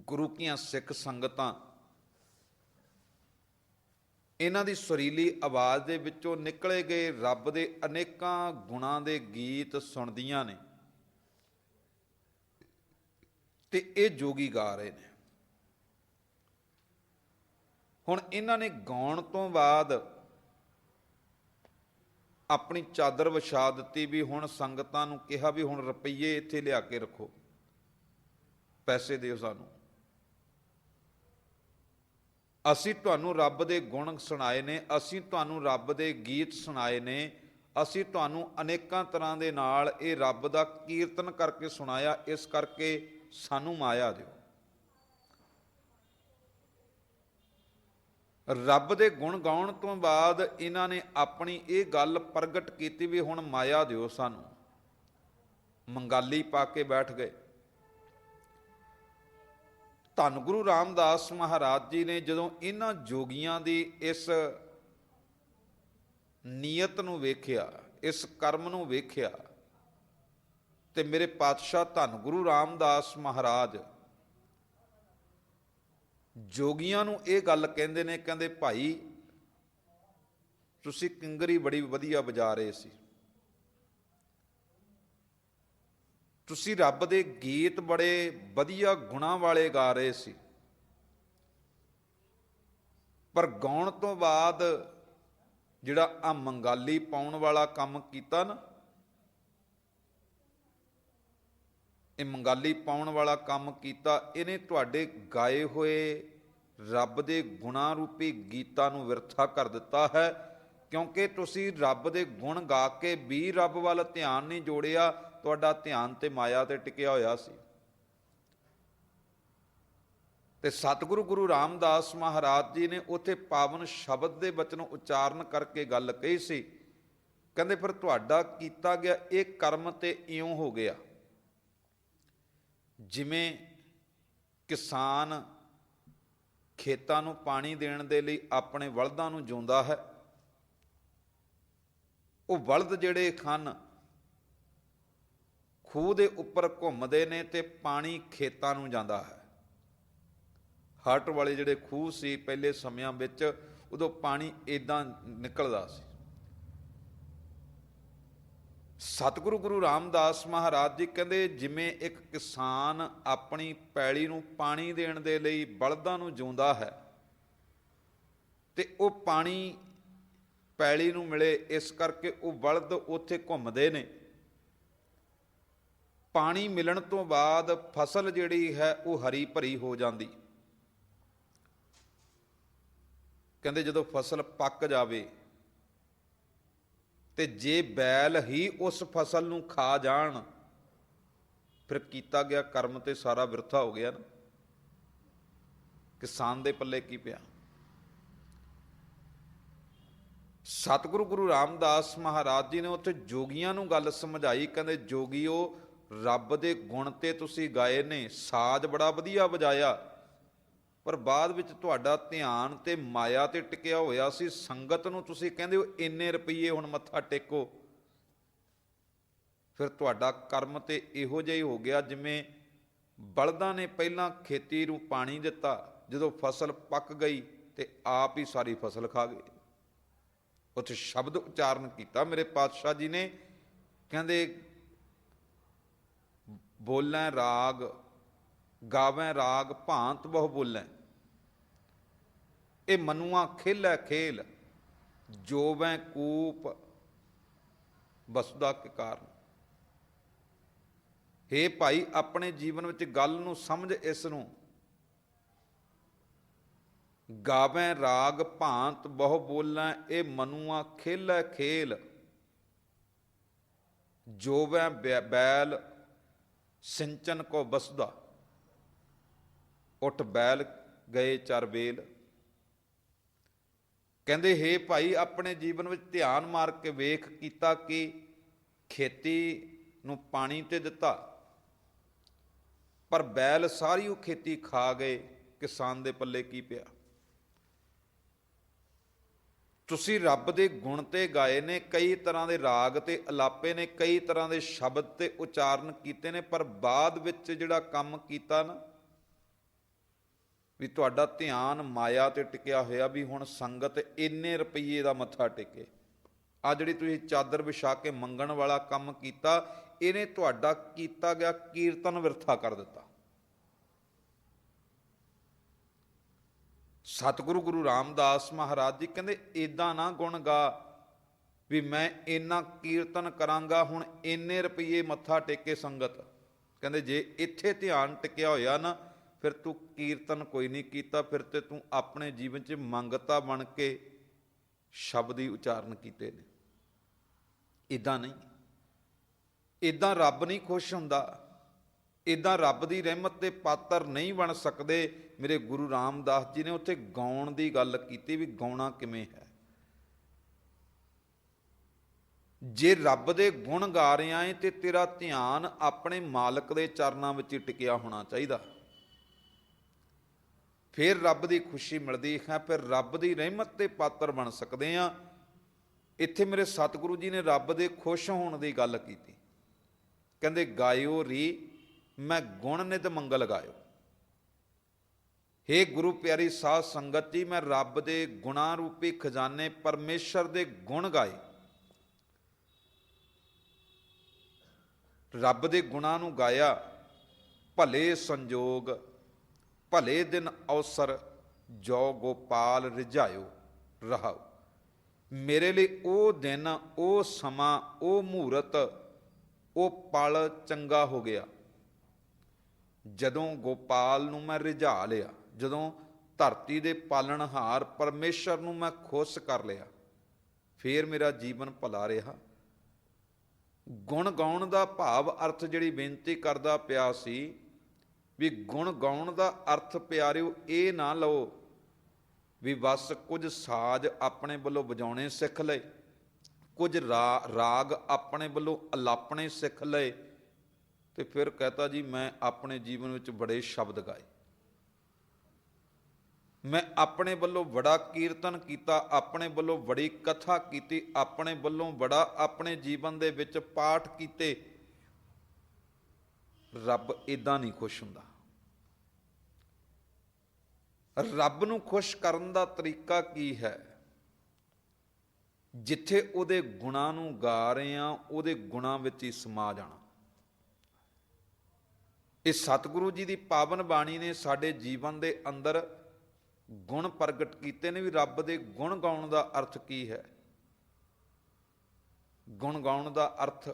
ਗੁਰੂ ਕੀਆਂ ਸਿੱਖ ਸੰਗਤਾਂ ਇਹਨਾਂ ਦੀ ਸੁਰੀਲੀ ਆਵਾਜ਼ ਦੇ ਵਿੱਚੋਂ ਨਿਕਲੇ ਗਏ ਰੱਬ ਦੇ ਅਨੇਕਾਂ ਗੁਣਾਂ ਦੇ ਗੀਤ ਸੁਣਦੀਆਂ ਨੇ, ਤੇ ਇਹ ਜੋਗੀ ਗਾ ਰਹੇ ਨੇ। ਹੁਣ ਇਹਨਾਂ ਨੇ ਗਾਉਣ ਤੋਂ ਬਾਅਦ ਆਪਣੀ ਚਾਦਰ ਵਿਛਾ ਦਿੱਤੀ, ਵੀ ਹੁਣ ਸੰਗਤਾਂ ਨੂੰ ਕਿਹਾ ਵੀ ਹੁਣ ਰੁਪਈਏ ਇੱਥੇ ਲਿਆ ਕੇ ਰੱਖੋ, ਪੈਸੇ ਦਿਓ ਸਾਨੂੰ, ਅਸੀਂ ਤੁਹਾਨੂੰ ਰੱਬ ਦੇ ਗੁਣ ਸੁਣਾਏ ਨੇ, ਅਸੀਂ ਤੁਹਾਨੂੰ ਰੱਬ ਦੇ ਗੀਤ ਸੁਣਾਏ ਨੇ, ਅਸੀਂ ਤੁਹਾਨੂੰ ਅਨੇਕਾਂ ਤਰ੍ਹਾਂ ਦੇ ਨਾਲ ਇਹ ਰੱਬ ਦਾ ਕੀਰਤਨ ਕਰਕੇ ਸੁਣਾਇਆ, ਇਸ ਕਰਕੇ ਸਾਨੂੰ ਮਾਇਆ ਦਿਓ। ਰੱਬ ਦੇ ਗੁਣ ਗਾਉਣ ਤੋਂ ਬਾਅਦ ਇਹਨਾਂ ਨੇ ਆਪਣੀ ਇਹ ਗੱਲ ਪ੍ਰਗਟ ਕੀਤੀ ਵੀ ਹੁਣ ਮਾਇਆ ਦਿਓ ਸਾਨੂੰ। ਮੰਗਾਲੀ ਪਾ ਕੇ ਬੈਠ ਗਏ। ਧੰਨ ਗੁਰੂ ਰਾਮਦਾਸ ਮਹਾਰਾਜ ਜੀ ਨੇ ਜਦੋਂ ਇਹਨਾਂ ਜੋਗੀਆਂ ਦੀ ਇਸ ਨੀਅਤ ਨੂੰ ਵੇਖਿਆ, ਇਸ ਕਰਮ ਨੂੰ ਵੇਖਿਆ, ਤੇ ਮੇਰੇ ਪਾਤਸ਼ਾਹ ਧੰਨ ਗੁਰੂ ਰਾਮਦਾਸ ਮਹਾਰਾਜ ਜੋਗੀਆਂ ਨੂੰ ਇਹ ਗੱਲ ਕਹਿੰਦੇ ਨੇ, ਕਹਿੰਦੇ ਭਾਈ ਤੁਸੀਂ ਕਿੰਗਰੀ ਬੜੀ ਵਧੀਆ ਵਜਾ ਰਹੇ ਸੀ, ਤੁਸੀਂ ਰੱਬ ਦੇ ਗੀਤ ਬੜੇ ਵਧੀਆ ਗੁਣਾਂ ਵਾਲੇ ਗਾ ਰਹੇ ਸੀ, ਪਰ ਗਾਉਣ ਤੋਂ ਬਾਅਦ ਜਿਹੜਾ ਆ ਮੰਗਾਲੀ ਪਾਉਣ ਵਾਲਾ ਕੰਮ ਕੀਤਾ ਨਾ, ਇਹ ਮੰਗਾਲੀ ਪਾਉਣ ਵਾਲਾ ਕੰਮ ਕੀਤਾ, ਇਹਨੇ ਤੁਹਾਡੇ ਗਾਏ ਹੋਏ ਰੱਬ ਦੇ ਗੁਣਾਂ ਰੂਪੀ ਗੀਤਾਂ ਨੂੰ ਵਿਰਥਾ ਕਰ ਦਿੱਤਾ ਹੈ। ਕਿਉਂਕਿ ਤੁਸੀਂ ਰੱਬ ਦੇ ਗੁਣ ਗਾ ਕੇ ਵੀ ਰੱਬ ਵੱਲ ਧਿਆਨ ਨਹੀਂ ਜੋੜਿਆ, ਤੁਹਾਡਾ ਧਿਆਨ ਤੇ ਮਾਇਆ ਤੇ ਟਿਕਿਆ ਹੋਇਆ ਸੀ। ਤੇ ਸਤਿਗੁਰੂ ਗੁਰੂ ਰਾਮਦਾਸ ਮਹਾਰਾਜ ਜੀ ਨੇ ਉੱਥੇ ਪਾਵਨ ਸ਼ਬਦ ਦੇ ਬਚਨ ਉਚਾਰਨ ਕਰਕੇ ਗੱਲ ਕਹੀ ਸੀ। ਕਹਿੰਦੇ ਫਿਰ ਤੁਹਾਡਾ ਕੀਤਾ ਗਿਆ ਇਹ ਕਰਮ ਤੇ ਇਉਂ ਹੋ ਗਿਆ ਜਿਵੇਂ ਕਿਸਾਨ ਖੇਤਾਂ ਨੂੰ ਪਾਣੀ ਦੇਣ ਦੇ ਲਈ ਆਪਣੇ ਬਲਦਾਂ ਨੂੰ ਜਿਉਂਦਾ ਹੈ, ਉਹ ਬਲਦ ਜਿਹੜੇ ਹਨ ਖੂਹ ਦੇ ਉੱਪਰ ਘੁੰਮਦੇ ਨੇ ਤੇ ਪਾਣੀ ਖੇਤਾਂ ਨੂੰ ਜਾਂਦਾ ਹੈ। ਹਟ ਵਾਲੇ ਜਿਹੜੇ ਖੂਹ ਸੀ ਪਹਿਲੇ ਸਮਿਆਂ ਵਿੱਚ, ਉਦੋਂ ਪਾਣੀ ਇਦਾਂ ਨਿਕਲਦਾ ਸੀ। ਸਤਿਗੁਰੂ ਗੁਰੂ ਰਾਮਦਾਸ ਮਹਾਰਾਜ ਜੀ ਕਹਿੰਦੇ ਜਿਵੇਂ ਇੱਕ ਕਿਸਾਨ ਆਪਣੀ ਪੈਲੀ ਨੂੰ ਪਾਣੀ ਦੇਣ ਦੇ ਲਈ ਬਲਦਾਂ ਨੂੰ ਜਿਉਂਦਾ ਹੈ ਤੇ ਉਹ ਪਾਣੀ ਪੈਲੀ ਨੂੰ ਮਿਲੇ, ਇਸ ਕਰਕੇ ਉਹ ਬਲਦ ਉੱਥੇ ਘੁੰਮਦੇ ਨੇ। ਪਾਣੀ ਮਿਲਣ ਤੋਂ ਬਾਅਦ ਫਸਲ ਜਿਹੜੀ ਹੈ ਉਹ ਹਰੀ ਭਰੀ ਹੋ ਜਾਂਦੀ। ਕਹਿੰਦੇ ਜਦੋਂ ਫਸਲ ਪੱਕ ਜਾਵੇ ਤੇ ਜੇ ਬੈਲ ਹੀ ਉਸ ਫਸਲ ਨੂੰ ਖਾ ਜਾਣ, ਫਿਰ ਕੀਤਾ ਗਿਆ ਕਰਮ ਤੇ ਸਾਰਾ ਵਿਰਥਾ ਹੋ ਗਿਆ ਨਾ। ਕਿਸਾਨ ਦੇ ਪੱਲੇ ਕੀ ਪਿਆ? ਸਤਿਗੁਰੂ ਗੁਰੂ ਰਾਮਦਾਸ ਮਹਾਰਾਜ ਜੀ ਨੇ ਉੱਥੇ ਜੋਗੀਆਂ ਨੂੰ ਗੱਲ ਸਮਝਾਈ। ਕਹਿੰਦੇ ਜੋਗੀਓ, ਰੱਬ ਦੇ ਗੁਣ ਤੇ ਤੁਸੀਂ ਗਾਏ ਨੇ, ਸਾਜ਼ ਬੜਾ ਵਧੀਆ ਵਜਾਇਆ, ਪਰ ਬਾਅਦ ਵਿੱਚ ਤੁਹਾਡਾ ਧਿਆਨ ਤੇ ਮਾਇਆ ਤੇ ਟਿਕਿਆ ਹੋਇਆ ਸੀ। ਸੰਗਤ ਨੂੰ ਤੁਸੀਂ ਕਹਿੰਦੇ ਹੋ ਇੰਨੇ ਰੁਪਈਏ ਹੁਣ ਮੱਥਾ ਟੇਕੋ, ਫਿਰ ਤੁਹਾਡਾ ਕਰਮ ਤੇ ਇਹੋ ਜਿਹਾ ਹੀ ਹੋ ਗਿਆ ਜਿਵੇਂ ਬਲਦਾਂ ਨੇ ਪਹਿਲਾਂ ਖੇਤੀ ਨੂੰ ਪਾਣੀ ਦਿੱਤਾ, ਜਦੋਂ ਫਸਲ ਪੱਕ ਗਈ ਤੇ ਆਪ ਹੀ ਸਾਰੀ ਫਸਲ ਖਾ ਗਏ। ਉੱਥੇ ਸ਼ਬਦ ਉਚਾਰਨ ਕੀਤਾ ਮੇਰੇ ਪਾਤਸ਼ਾਹ ਜੀ ਨੇ, ਕਹਿੰਦੇ ਬੋਲੈ ਰਾਗ ਗਾਵੈ ਰਾਗ ਭਾਂਤ ਬਹੁ ਬੋਲੈ, ਇਹ ਮਨੂਆ ਖੇਲੈ ਖੇਲ ਜੋਵੈ ਕੂਪ ਵਸੁਦਾ ਕੇ ਕਾਰਨ। ਹੇ ਭਾਈ, ਆਪਣੇ ਜੀਵਨ ਵਿੱਚ ਗੱਲ ਨੂੰ ਸਮਝ ਇਸ ਨੂੰ। ਗਾਵੈ ਰਾਗ ਭਾਂਤ ਬਹੁ ਬੋਲੈ, ਇਹ ਮਨੂਆ ਖੇਲੈ ਖੇਲ ਜੋਵੈ ਬੈਲ ਸਿੰਚਨ ਕੋ ਬਸਦਾ। ਉੱਠ ਬੈਲ ਗਏ ਚਰ ਵੇਲ। ਕਹਿੰਦੇ ਹੇ ਭਾਈ, ਆਪਣੇ ਜੀਵਨ ਵਿੱਚ ਧਿਆਨ ਮਾਰ ਕੇ ਵੇਖ, ਕੀਤਾ ਕਿ ਖੇਤੀ ਨੂੰ ਪਾਣੀ ਤੇ ਦਿੱਤਾ, ਪਰ ਬੈਲ ਸਾਰੀ ਉਹ ਖੇਤੀ ਖਾ ਗਏ। ਕਿਸਾਨ ਦੇ ਪੱਲੇ ਕੀ ਪਿਆ? ਤੁਸੀਂ ਰੱਬ ਦੇ ਗੁਣ ਤੇ ਗਾਏ ਨੇ, ਕਈ ਤਰ੍ਹਾਂ ਦੇ ਰਾਗ ਤੇ ਅਲਾਪੇ ਨੇ, ਕਈ ਤਰ੍ਹਾਂ ਦੇ ਸ਼ਬਦ ਤੇ ਉਚਾਰਨ ਕੀਤੇ ਨੇ, ਪਰ ਬਾਅਦ ਵਿੱਚ ਜਿਹੜਾ ਕੰਮ ਕੀਤਾ ਨਾ, ਵੀ ਤੁਹਾਡਾ ਧਿਆਨ ਮਾਇਆ ਤੇ ਟਿਕਿਆ ਹੋਇਆ, ਵੀ ਹੁਣ ਸੰਗਤ ਇੰਨੇ ਰੁਪਈਏ ਦਾ ਮੱਥਾ ਟੇਕੇ। ਆ ਜਿਹੜੀ ਤੁਸੀਂ ਚਾਦਰ ਵਿਛਾ ਕੇ ਮੰਗਣ ਵਾਲਾ ਕੰਮ ਕੀਤਾ, ਇਹਨੇ ਤੁਹਾਡਾ ਕੀਤਾ ਗਿਆ ਕੀਰਤਨ ਵਿਰਥਾ ਕਰ ਦਿੱਤਾ। ਸਤਿਗੁਰੂ ਗੁਰੂ ਰਾਮਦਾਸ ਮਹਾਰਾਜ ਜੀ ਕਹਿੰਦੇ ਇੱਦਾਂ ਨਾ ਗੁਣ ਗਾ ਵੀ ਮੈਂ ਇੰਨਾ ਕੀਰਤਨ ਕਰਾਂਗਾ, ਹੁਣ ਇੰਨੇ ਰੁਪਈਏ ਮੱਥਾ ਟੇਕੇ ਸੰਗਤ। ਕਹਿੰਦੇ ਜੇ ਇੱਥੇ ਧਿਆਨ ਟਿਕਿਆ ਹੋਇਆ ਨਾ, ਫਿਰ ਤੂੰ ਕੀਰਤਨ ਕੋਈ ਨਹੀਂ ਕੀਤਾ, ਫਿਰ ਤੇ ਤੂੰ ਆਪਣੇ ਜੀਵਨ 'ਚ ਮੰਗਤਾ ਬਣ ਕੇ ਸ਼ਬਦ ਹੀ ਉਚਾਰਨ ਕੀਤੇ ਨੇ। ਇੱਦਾਂ ਨਹੀਂ, ਇੱਦਾਂ ਰੱਬ ਨਹੀਂ ਖੁਸ਼ ਹੁੰਦਾ, ਇੱਦਾਂ ਰੱਬ ਦੀ ਰਹਿਮਤ ਦੇ ਪਾਤਰ ਨਹੀਂ ਬਣ ਸਕਦੇ। ਮੇਰੇ ਗੁਰੂ ਰਾਮਦਾਸ ਜੀ ਨੇ ਉੱਥੇ ਗਾਉਣ ਦੀ ਗੱਲ ਕੀਤੀ, ਵੀ ਗਾਉਣਾ ਕਿਵੇਂ ਹੈ। ਜੇ ਰੱਬ ਦੇ ਗੁਣ ਗਾ ਰਿਹਾ ਹੈ ਤੇ ਤੇਰਾ ਧਿਆਨ ਆਪਣੇ ਮਾਲਕ ਦੇ ਚਰਨਾਂ ਵਿੱਚ ਹੀ ਟਿਕਿਆ ਹੋਣਾ ਚਾਹੀਦਾ, ਫਿਰ ਰੱਬ ਦੀ ਖੁਸ਼ੀ ਮਿਲਦੀ ਹੈ, ਫਿਰ ਰੱਬ ਦੀ ਰਹਿਮਤ ਦੇ ਪਾਤਰ ਬਣ ਸਕਦੇ ਹਾਂ। ਇੱਥੇ ਮੇਰੇ ਸਤਿਗੁਰੂ ਜੀ ਨੇ ਰੱਬ ਦੇ ਖੁਸ਼ ਹੋਣ ਦੀ ਗੱਲ ਕੀਤੀ। ਕਹਿੰਦੇ ਗਾਇਓ ਰੀ ਮੈਂ ਗੁਣ ਨਿਤ ਮੰਗਲ ਗਾਇਓ। ਹੇ ਗੁਰੂ ਪਿਆਰੀ ਸਾਧ ਸੰਗਤ ਜੀ, ਮੈਂ ਰੱਬ ਦੇ ਗੁਣਾਂ ਰੂਪੀ ਖਜ਼ਾਨੇ ਪਰਮੇਸ਼ਰ ਦੇ ਗੁਣ ਗਾਏ। ਰੱਬ ਦੇ ਗੁਣਾਂ ਨੂੰ ਗਾਇਆ। ਭਲੇ ਸੰਜੋਗ ਭਲੇ ਦਿਨ ਅਵਸਰ ਜੋ ਗੋਪਾਲ ਰਿਝਾਇਓ ਰਹਾਓ। ਮੇਰੇ ਲਈ ਉਹ ਦਿਨ, ਉਹ ਸਮਾਂ, ਉਹ ਮਹੂਰਤ, ਉਹ ਪਲ ਚੰਗਾ ਹੋ ਗਿਆ ਜਦੋਂ ਗੋਪਾਲ ਨੂੰ ਮੈਂ ਰਿਝਾ ਲਿਆ, ਜਦੋਂ ਧਰਤੀ ਦੇ ਪਾਲਣਹਾਰ ਪਰਮੇਸ਼ਰ ਨੂੰ ਮੈਂ ਖੁਸ਼ ਕਰ ਲਿਆ, ਫੇਰ ਮੇਰਾ ਜੀਵਨ ਭਲਾ ਰਿਹਾ। ਗੁਣ ਗਾਉਣ ਦਾ ਭਾਵ ਅਰਥ ਜਿਹੜੀ ਬੇਨਤੀ ਕਰਦਾ ਪਿਆ ਸੀ, ਵੀ ਗੁਣ ਗਾਉਣ ਦਾ ਅਰਥ ਪਿਆਰਿਓ ਇਹ ਨਾ ਲਓ ਵੀ ਬਸ ਕੁਝ ਸਾਜ਼ ਆਪਣੇ ਵੱਲੋਂ ਵਜਾਉਣੇ ਸਿੱਖ ਲਏ, ਕੁਝ ਰਾਗ ਆਪਣੇ ਵੱਲੋਂ ਅਲਾਪਣੇ ਸਿੱਖ ਲਏ ਤੇ ਫਿਰ ਕਹਤਾ ਜੀ ਮੈਂ ਆਪਣੇ ਜੀਵਨ ਵਿੱਚ ਬੜੇ ਸ਼ਬਦ ਗਾਏ, ਮੈਂ ਆਪਣੇ ਵੱਲੋਂ ਬੜਾ ਕੀਰਤਨ ਕੀਤਾ, ਆਪਣੇ ਵੱਲੋਂ ਬੜੀ ਕਥਾ ਕੀਤੀ, ਆਪਣੇ ਵੱਲੋਂ ਬੜਾ ਆਪਣੇ ਜੀਵਨ ਦੇ ਵਿੱਚ ਪਾਠ ਕੀਤੇ, ਰੱਬ ਇਦਾਂ ਨਹੀਂ ਖੁਸ਼ ਹੁੰਦਾ। ਰੱਬ ਨੂੰ ਖੁਸ਼ ਕਰਨ ਦਾ ਤਰੀਕਾ ਕੀ ਹੈ? ਜਿੱਥੇ ਉਹਦੇ ਗੁਣਾਂ ਨੂੰ ਗਾ ਰਹੇ ਆ, ਉਹਦੇ ਗੁਣਾਂ ਵਿੱਚ ਹੀ ਸਮਾ ਜਾਣਾ। ਇਹ ਸਤਿਗੁਰੂ ਜੀ ਦੀ ਪਾਵਨ ਬਾਣੀ ਨੇ ਸਾਡੇ ਜੀਵਨ ਦੇ ਅੰਦਰ ਗੁਣ ਪ੍ਰਗਟ ਕੀਤੇ ਨੇ। ਵੀ ਰੱਬ ਦੇ ਗੁਣ ਗਾਉਣ ਦਾ ਅਰਥ ਕੀ ਹੈ? ਗੁਣ ਗਾਉਣ ਦਾ ਅਰਥ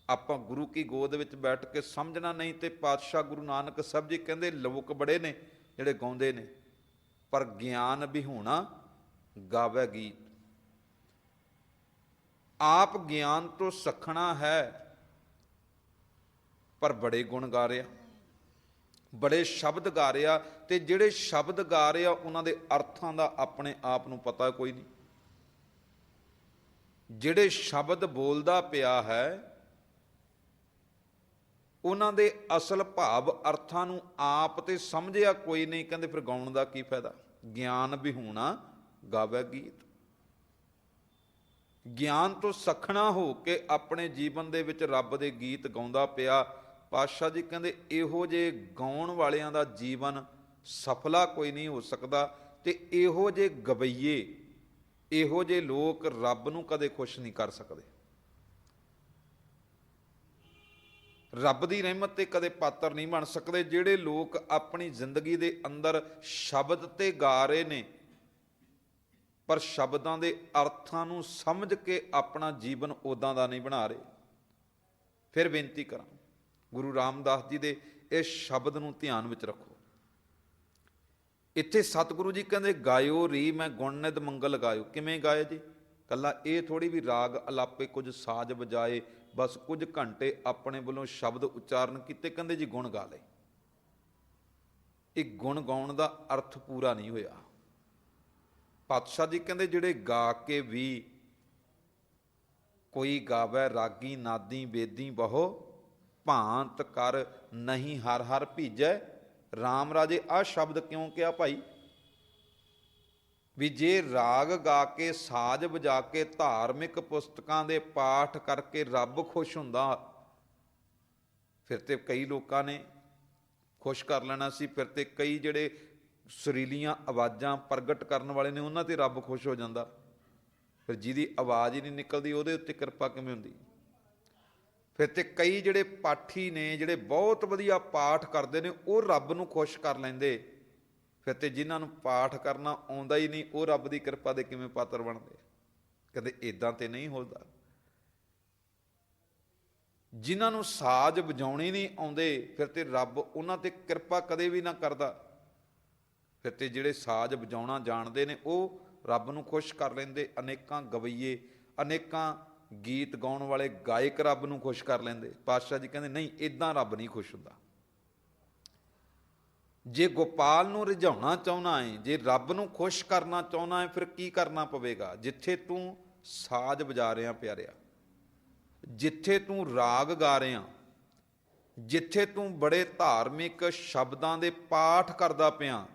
ਆਪਾਂ ਗੁਰੂ ਕੀ ਗੋਦ ਵਿੱਚ ਬੈਠ ਕੇ ਸਮਝਣਾ ਨਹੀਂ। ਤੇ ਪਾਤਸ਼ਾਹ ਗੁਰੂ ਨਾਨਕ ਸਾਹਿਬ ਜੀ ਕਹਿੰਦੇ ਲੋਕ ਬੜੇ ਨੇ ਜਿਹੜੇ ਗਾਉਂਦੇ ਨੇ, ਪਰ ਗਿਆਨ ਵਿਹੂਣਾ ਗਾਵੇ ਗੀਤ। ਆਪ ਗਿਆਨ ਤੋਂ ਸਖਣਾ ਹੈ, ਪਰ ਬੜੇ ਗੁਣ ਗਾ ਰਿਹਾ, ਬੜੇ ਸ਼ਬਦ ਗਾ ਰਿਹਾ, ਤੇ ਜਿਹੜੇ ਸ਼ਬਦ ਗਾ ਰਿਹਾ ਉਹਨਾਂ ਦੇ ਅਰਥਾਂ ਦਾ ਆਪਣੇ ਆਪ ਨੂੰ ਪਤਾ ਕੋਈ ਨਹੀਂ। ਜਿਹੜੇ ਸ਼ਬਦ ਬੋਲਦਾ ਪਿਆ ਹੈ ਉਹਨਾਂ ਦੇ ਅਸਲ ਭਾਵ ਅਰਥਾਂ ਨੂੰ ਆਪ ਤੇ ਸਮਝਿਆ ਕੋਈ ਨਹੀਂ। ਕਹਿੰਦੇ ਫਿਰ ਗਾਉਣ ਦਾ ਕੀ ਫਾਇਦਾ? ਗਿਆਨ ਵਿਹੂਣਾ ਗਾਵੇ ਗੀਤ। ਗਿਆਨ ਤੋਂ ਸਖਣਾ ਹੋ ਕੇ ਆਪਣੇ ਜੀਵਨ ਦੇ ਵਿੱਚ ਰੱਬ ਦੇ ਗੀਤ ਗਾਉਂਦਾ ਪਿਆ। ਪਾਤਸ਼ਾਹ ਜੀ ਕਹਿੰਦੇ ਇਹੋ ਜਿਹੇ ਗਾਉਣ ਵਾਲਿਆਂ ਦਾ ਜੀਵਨ ਸਫਲਾ ਕੋਈ ਨਹੀਂ ਹੋ ਸਕਦਾ। ਤੇ ਇਹੋ ਜਿਹੇ ਗਵਈਏ, ਇਹੋ ਜਿਹੇ ਲੋਕ ਰੱਬ ਨੂੰ ਕਦੇ ਖੁਸ਼ ਨਹੀਂ ਕਰ ਸਕਦੇ। ਰੱਬ ਦੀ ਰਹਿਮਤ ਤੇ ਕਦੇ ਪਾਤਰ ਨਹੀਂ ਬਣ ਸਕਦੇ। ਜਿਹੜੇ ਲੋਕ ਆਪਣੀ ਜ਼ਿੰਦਗੀ ਦੇ ਅੰਦਰ ਸ਼ਬਦ ਤੇ ਗਾ ਰਹੇ ਨੇ, ਪਰ ਸ਼ਬਦਾਂ ਦੇ ਅਰਥਾਂ ਨੂੰ ਸਮਝ ਕੇ ਆਪਣਾ ਜੀਵਨ ਉਦਾਂ ਦਾ ਨਹੀਂ ਬਣਾ ਰਹੇ। ਫਿਰ ਬੇਨਤੀ ਕਰਾਂ, ਗੁਰੂ ਰਾਮਦਾਸ ਜੀ ਦੇ ਇਸ ਸ਼ਬਦ ਨੂੰ ਧਿਆਨ ਵਿੱਚ ਰੱਖੋ। ਇੱਥੇ ਸਤਿਗੁਰੂ ਜੀ ਕਹਿੰਦੇ ਗਾਇਓ ਰੀ ਮੈਂ ਗੁਣ ਨਿਧ ਮੰਗਲ ਗਾਇਓ। ਕਿਵੇਂ ਗਾਏ ਜੀ? ਕੱਲਾ ਇਹ ਥੋੜੀ ਵੀ ਰਾਗ ਅਲਾਪੇ, ਕੁਝ ਸਾਜ਼ ਵਜਾਏ, ਬਸ ਕੁਝ ਘੰਟੇ ਆਪਣੇ ਵੱਲੋਂ ਸ਼ਬਦ ਉਚਾਰਨ ਕੀਤੇ, ਕਹਿੰਦੇ ਜੀ ਗੁਣ ਗਾ ਲਏ। ਇਹ ਗੁਣ ਗਾਉਣ ਦਾ ਅਰਥ ਪੂਰਾ ਨਹੀਂ ਹੋਇਆ। ਪਾਤਸ਼ਾਹ ਜੀ ਕਹਿੰਦੇ ਜਿਹੜੇ ਗਾ ਕੇ ਵੀ ਕੋਈ ਗਾਵੇ ਰਾਗੀ ਨਾਦੀ ਵੇਦੀ ਬਹੁ ਭਾਂਤ ਕਰ ਨਹੀਂ ਹਰ ਹਰ ਭੀਜੈ। ਰਾਮ ਰਾਜੇ ਆਹ ਸ਼ਬਦ ਕਿਉਂ ਕਿਹਾ ਭਾਈ? ਵੀ ਜੇ ਰਾਗ ਗਾ ਕੇ, ਸਾਜ਼ ਵਜਾ ਕੇ, ਧਾਰਮਿਕ ਪੁਸਤਕਾਂ ਦੇ ਪਾਠ ਕਰਕੇ ਰੱਬ ਖੁਸ਼ ਹੁੰਦਾ, ਫਿਰ ਤੇ ਕਈ ਲੋਕਾਂ ਨੇ ਖੁਸ਼ ਕਰ ਲੈਣਾ ਸੀ। ਫਿਰ ਤੇ ਕਈ ਜਿਹੜੇ ਸੁਰੀਲੀਆਂ ਆਵਾਜ਼ਾਂ ਪ੍ਰਗਟ ਕਰਨ ਵਾਲੇ ਨੇ ਉਹਨਾਂ ਤੇ ਰੱਬ ਖੁਸ਼ ਹੋ ਜਾਂਦਾ। ਫਿਰ ਜਿਹਦੀ ਆਵਾਜ਼ ਹੀ ਨਹੀਂ ਨਿਕਲਦੀ ਉਹਦੇ ਉੱਤੇ ਕਿਰਪਾ ਕਿਵੇਂ ਹੁੰਦੀ? ਫਿਰ ਤੇ ਕਈ ਜਿਹੜੇ ਪਾਠੀ ਨੇ, ਜਿਹੜੇ ਬਹੁਤ ਵਧੀਆ ਪਾਠ ਕਰਦੇ ਨੇ, ਉਹ ਰੱਬ ਨੂੰ ਖੁਸ਼ ਕਰ ਲੈਂਦੇ। ਫਿਰ ਤੇ ਜਿਨ੍ਹਾਂ ਨੂੰ ਪਾਠ ਕਰਨਾ ਆਉਂਦਾ ਹੀ ਨਹੀਂ, ਉਹ ਰੱਬ ਦੀ ਕਿਰਪਾ ਦੇ ਕਿਵੇਂ ਪਾਤਰ ਬਣਦੇ? ਕਹਿੰਦੇ ਇਦਾਂ ਤੇ ਨਹੀਂ ਹੁੰਦਾ। ਜਿਨ੍ਹਾਂ ਨੂੰ ਸਾਜ਼ ਵਜਾਉਣੇ ਨਹੀਂ ਆਉਂਦੇ, ਫਿਰ ਤੇ ਰੱਬ ਉਹਨਾਂ ਤੇ ਕਿਰਪਾ ਕਦੇ ਵੀ ਨਾ ਕਰਦਾ। ਫਿਰ ਤੇ ਜਿਹੜੇ ਸਾਜ਼ ਵਜਾਉਣਾ ਜਾਣਦੇ ਨੇ ਉਹ ਰੱਬ ਨੂੰ ਖੁਸ਼ ਕਰ ਲੈਂਦੇ। ਅਨੇਕਾਂ ਗਵਈਏ, ਅਨੇਕਾਂ ਗੀਤ ਗਾਉਣ ਵਾਲੇ ਗਾਇਕ ਰੱਬ ਨੂੰ ਖੁਸ਼ ਕਰ ਲੈਂਦੇ। ਪਾਤਸ਼ਾਹ ਜੀ ਕਹਿੰਦੇ ਨਹੀਂ, ਇਦਾਂ ਰੱਬ ਨਹੀਂ ਖੁਸ਼ ਹੁੰਦਾ। ਜੇ ਗੋਪਾਲ ਨੂੰ ਰਿਝਾਉਣਾ ਚਾਹੁੰਦਾ ਹੈ, ਜੇ ਰੱਬ ਨੂੰ ਖੁਸ਼ ਕਰਨਾ ਚਾਹੁੰਦਾ ਹੈ, ਫਿਰ ਕੀ ਕਰਨਾ ਪਵੇਗਾ? ਜਿੱਥੇ ਤੂੰ ਸਾਜ਼ ਵਜਾ ਰਿਹਾ ਪਿਆਰਿਆ, ਜਿੱਥੇ ਤੂੰ ਰਾਗ ਗਾ ਰਿਹਾ, ਜਿੱਥੇ ਤੂੰ ਬੜੇ ਧਾਰਮਿਕ ਸ਼ਬਦਾਂ ਦੇ ਪਾਠ ਕਰਦਾ ਪਿਆ,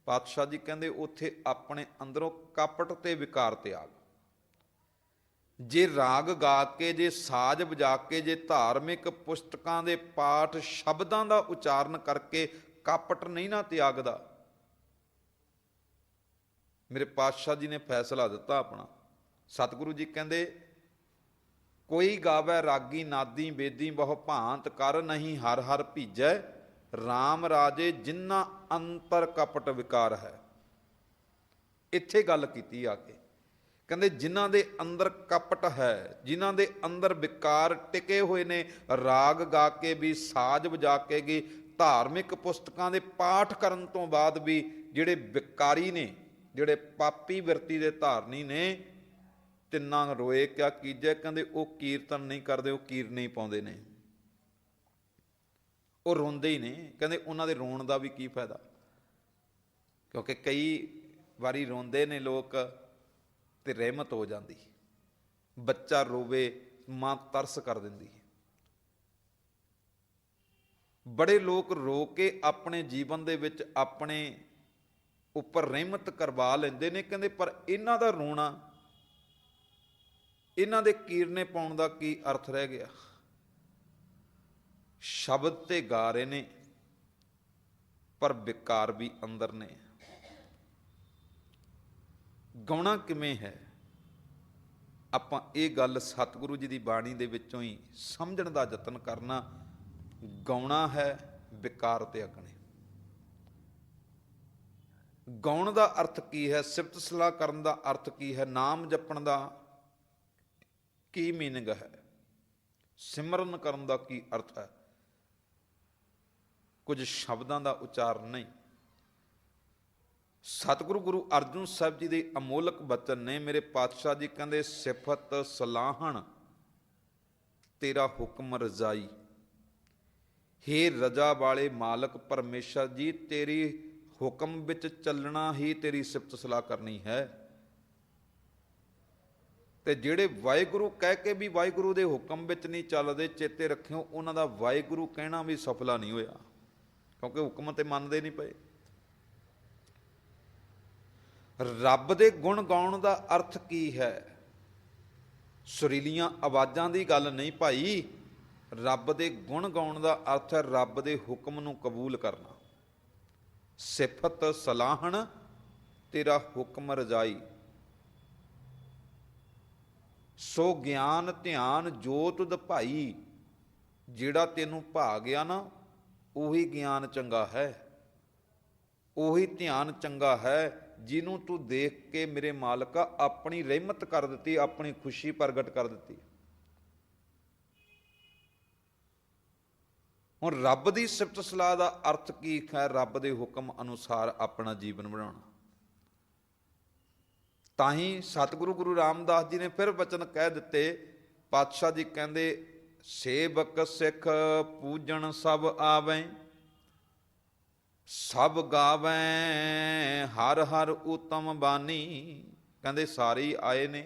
ਪਾਤਸ਼ਾਹ ਜੀ ਕਹਿੰਦੇ ਉੱਥੇ ਆਪਣੇ ਅੰਦਰੋਂ ਕਪਟ ਤੇ ਵਿਕਾਰ ਤਿਆਗ। ਜੇ ਰਾਗ ਗਾ ਕੇ, ਜੇ ਸਾਜ਼ ਵਜਾ ਕੇ, ਜੇ ਧਾਰਮਿਕ ਪੁਸਤਕਾਂ ਦੇ ਪਾਠ ਸ਼ਬਦਾਂ ਦਾ ਉਚਾਰਨ ਕਰਕੇ ਕਪਟ ਨਹੀਂ ਨਾ ਤਿਆਗਦਾ, ਮੇਰੇ ਪਾਤਸ਼ਾਹ ਜੀ ਨੇ ਫੈਸਲਾ ਦਿੱਤਾ ਆਪਣਾ। ਸਤਿਗੁਰੂ ਜੀ ਕਹਿੰਦੇ ਕੋਈ ਗਾਵੇ ਰਾਗੀ ਨਾਦੀ ਵੇਦੀ ਬਹੁ ਭਾਂਤ ਕਰ ਨਹੀਂ ਹਰ ਹਰ ਭੀਜੈ। ਰਾਮ ਰਾਜੇ ਜਿਨ੍ਹਾਂ ਅੰਤਰ ਕਪਟ ਵਿਕਾਰ ਹੈ। ਇੱਥੇ ਗੱਲ ਕੀਤੀ ਆ ਕੇ, ਕਹਿੰਦੇ ਜਿਨ੍ਹਾਂ ਦੇ ਅੰਦਰ ਕਪਟ ਹੈ, ਜਿਨ੍ਹਾਂ ਦੇ ਅੰਦਰ ਵਿਕਾਰ ਟਿਕੇ ਹੋਏ ਨੇ, ਰਾਗ ਗਾ ਕੇ ਵੀ, ਸਾਜ਼ ਵਜਾ ਕੇ ਵੀ, ਧਾਰਮਿਕ ਪੁਸਤਕਾਂ ਦੇ ਪਾਠ ਕਰਨ ਤੋਂ ਬਾਅਦ ਵੀ ਜਿਹੜੇ ਵਿਕਾਰੀ ਨੇ, ਜਿਹੜੇ ਪਾਪੀ ਬਿਰਤੀ ਦੇ ਧਾਰਨੀ ਨੇ, ਤਿੰਨਾਂ ਰੋਏ ਕਿਆ ਕੀਜੈ। ਕਹਿੰਦੇ ਉਹ ਕੀਰਤਨ ਨਹੀਂ ਕਰਦੇ, ਉਹ ਕੀਰ ਨਹੀਂ ਪਾਉਂਦੇ ਨੇ, ਉਹ ਰੋਂਦੇ ਹੀ ਨੇ। ਕਹਿੰਦੇ ਉਹਨਾਂ ਦੇ ਰੋਣ ਦਾ ਵੀ ਕੀ ਫਾਇਦਾ? ਕਿਉਂਕਿ ਕਈ ਵਾਰੀ ਰੋਂਦੇ ਨੇ ਲੋਕ ਤੇ ਰਹਿਮਤ ਹੋ ਜਾਂਦੀ। ਬੱਚਾ ਰੋਵੇ, ਮਾਂ ਤਰਸ ਕਰ ਦਿੰਦੀ ਹੈ। ਬੜੇ ਲੋਕ ਰੋ ਕੇ ਆਪਣੇ ਜੀਵਨ ਦੇ ਵਿੱਚ ਆਪਣੇ ਉੱਪਰ ਰਹਿਮਤ ਕਰਵਾ ਲੈਂਦੇ ਨੇ। ਕਹਿੰਦੇ ਪਰ ਇਹਨਾਂ ਦਾ ਰੋਣਾ, ਇਹਨਾਂ ਦੇ ਕੀਰਨੇ ਪਾਉਣ ਦਾ ਕੀ ਅਰਥ ਰਹਿ ਗਿਆ? ਸ਼ਬਦ ਤੇ ਗਾ ਰਹੇ ਨੇ ਪਰ ਵਿਕਾਰ ਵੀ ਅੰਦਰ ਨੇ। ਗਾਉਣਾ ਕਿਵੇਂ ਹੈ? ਆਪਾਂ ਇਹ ਗੱਲ ਸਤਿਗੁਰੂ ਜੀ ਦੀ ਬਾਣੀ ਦੇ ਵਿੱਚੋਂ ਹੀ ਸਮਝਣ ਦਾ ਯਤਨ ਕਰਨਾ। ਗਾਉਣਾ ਹੈ ਵਿਕਾਰ ਤੇ ਅਗਣੇ। ਗਾਉਣ ਦਾ ਅਰਥ ਕੀ ਹੈ? ਸਿਫਤ ਸਲਾਹ ਕਰਨ ਦਾ ਅਰਥ ਕੀ ਹੈ? ਨਾਮ ਜਪਣ ਦਾ ਕੀ ਮੀਨਿੰਗ ਹੈ? ਸਿਮਰਨ ਕਰਨ ਦਾ ਕੀ ਅਰਥ ਹੈ? ਕੁਝ ਸ਼ਬਦਾਂ ਦਾ ਉਚਾਰਨ ਨਹੀਂ। ਸਤਿਗੁਰੂ ਗੁਰੂ ਅਰਜਨ ਸਾਹਿਬ ਜੀ ਦੇ ਅਮੋਲਕ ਬਚਨ ਨੇ। ਮੇਰੇ ਪਾਤਸ਼ਾਹ ਜੀ ਕਹਿੰਦੇ, ਸਿਫਤ ਸਲਾਹਣ ਤੇਰਾ ਹੁਕਮ ਰਜ਼ਾਈ। ਹੇ ਰਜਾ ਵਾਲੇ ਮਾਲਕ ਪਰਮੇਸ਼ਰ ਜੀ, ਤੇਰੀ ਹੁਕਮ ਵਿੱਚ ਚੱਲਣਾ ਹੀ ਤੇਰੀ ਸਿਫਤ ਸਲਾਹ ਕਰਨੀ ਹੈ। ਤੇ ਜਿਹੜੇ ਵਾਹਿਗੁਰੂ ਕਹਿ ਕੇ ਵੀ ਵਾਹਿਗੁਰੂ ਦੇ ਹੁਕਮ ਵਿੱਚ ਨਹੀਂ ਚੱਲਦੇ, ਚੇਤੇ ਰੱਖਿਓ ਉਹਨਾਂ ਦਾ ਵਾਹਿਗੁਰੂ ਕਹਿਣਾ ਵੀ ਸਫਲਾ ਨਹੀਂ ਹੋਇਆ, ਕਿਉਂਕਿ ਹੁਕਮ ਤੇ ਮੰਨਦੇ ਨਹੀਂ ਪਏ। ਰੱਬ ਦੇ ਗੁਣ ਗਾਉਣ ਦਾ ਅਰਥ ਕੀ ਹੈ? ਸੁਰੀਲੀਆਂ ਆਵਾਜ਼ਾਂ ਦੀ ਗੱਲ ਨਹੀਂ ਭਾਈ। ਰੱਬ ਦੇ ਗੁਣ ਗਾਉਣ ਦਾ ਅਰਥ ਹੈ ਰੱਬ ਦੇ ਹੁਕਮ ਨੂੰ ਕਬੂਲ ਕਰਨਾ। ਸਿਫਤ ਸਲਾਹਣ ਤੇਰਾ ਹੁਕਮ ਰਜਾਈ। ਸੋ ਗਿਆਨ ਧਿਆਨ ਜੋ ਤੁਧ ਭਾਈ। ਜਿਹੜਾ ਤੈਨੂੰ ਭਾ ਗਿਆ ਨਾ, ਉਹੀ ਗਿਆਨ ਚੰਗਾ ਹੈ, ਉਹੀ ਧਿਆਨ ਚੰਗਾ ਹੈ, ਜਿਹਨੂੰ ਤੂੰ ਦੇਖ ਕੇ ਮੇਰੇ ਮਾਲਕਾ ਆਪਣੀ ਰਹਿਮਤ ਕਰ ਦਿੱਤੀ, ਆਪਣੀ ਖੁਸ਼ੀ ਪ੍ਰਗਟ ਕਰ ਦਿੱਤੀ। ਹੁਣ ਰੱਬ ਦੀ ਸਿਫਤ ਸਲਾਹ ਦਾ ਅਰਥ ਕੀ ਹੈ? ਰੱਬ ਦੇ ਹੁਕਮ ਅਨੁਸਾਰ ਆਪਣਾ ਜੀਵਨ ਬਣਾਉਣਾ। ਤਾਂ ਹੀ ਸਤਿਗੁਰੂ ਗੁਰੂ ਰਾਮਦਾਸ ਜੀ ਨੇ ਫਿਰ ਵਚਨ ਕਹਿ ਦਿੱਤੇ। ਪਾਤਸ਼ਾਹ ਜੀ ਕਹਿੰਦੇ, ਸੇਵਕ ਸਿੱਖ ਪੂਜਣ ਸਭ ਆਵੈ, ਸਭ ਗਾਵੈ ਹਰ ਹਰ ਉਤਮ ਬਾਣੀ। ਕਹਿੰਦੇ ਸਾਰੇ ਹੀ ਆਏ ਨੇ,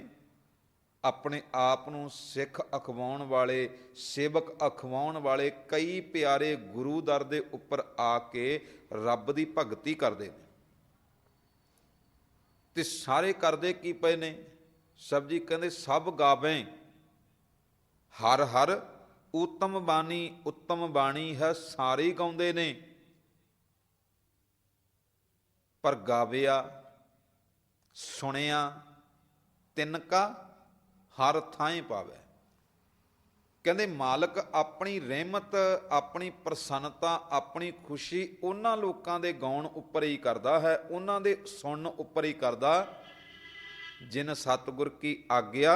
ਆਪਣੇ ਆਪ ਨੂੰ ਸਿੱਖ ਅਖਵਾਉਣ ਵਾਲੇ, ਸੇਵਕ ਅਖਵਾਉਣ ਵਾਲੇ ਕਈ ਪਿਆਰੇ ਗੁਰੂ ਦਰ ਦੇ ਉੱਪਰ ਆ ਕੇ ਰੱਬ ਦੀ ਭਗਤੀ ਕਰਦੇ ਨੇ। ਤੇ ਸਾਰੇ ਕਰਦੇ ਕੀ ਪਏ ਨੇ? ਸਭ ਜੀ ਕਹਿੰਦੇ ਸਭ ਗਾਵੇਂ ਹਰ ਹਰ ਉਤਮ ਬਾਣੀ। ਉੱਤਮ ਬਾਣੀ ਹੈ, ਸਾਰੇ ਗਾਉਂਦੇ ਨੇ, ਪਰ ਗਾਵਿਆ ਸੁਣਿਆ ਤਿਨਕਾ ਹਰ ਥਾਂ ਪਾਵੇ। ਕਹਿੰਦੇ ਮਾਲਕ ਆਪਣੀ ਰਹਿਮਤ, ਆਪਣੀ ਪ੍ਰਸੰਨਤਾ, ਆਪਣੀ ਖੁਸ਼ੀ ਉਹਨਾਂ ਲੋਕਾਂ ਦੇ ਗਾਉਣ ਉੱਪਰ ਹੀ ਕਰਦਾ ਹੈ, ਉਹਨਾਂ ਦੇ ਸੁਣਨ ਉੱਪਰ ਹੀ ਕਰਦਾ ਜਿਨ ਸਤਿਗੁਰ ਕੀ ਆਗਿਆ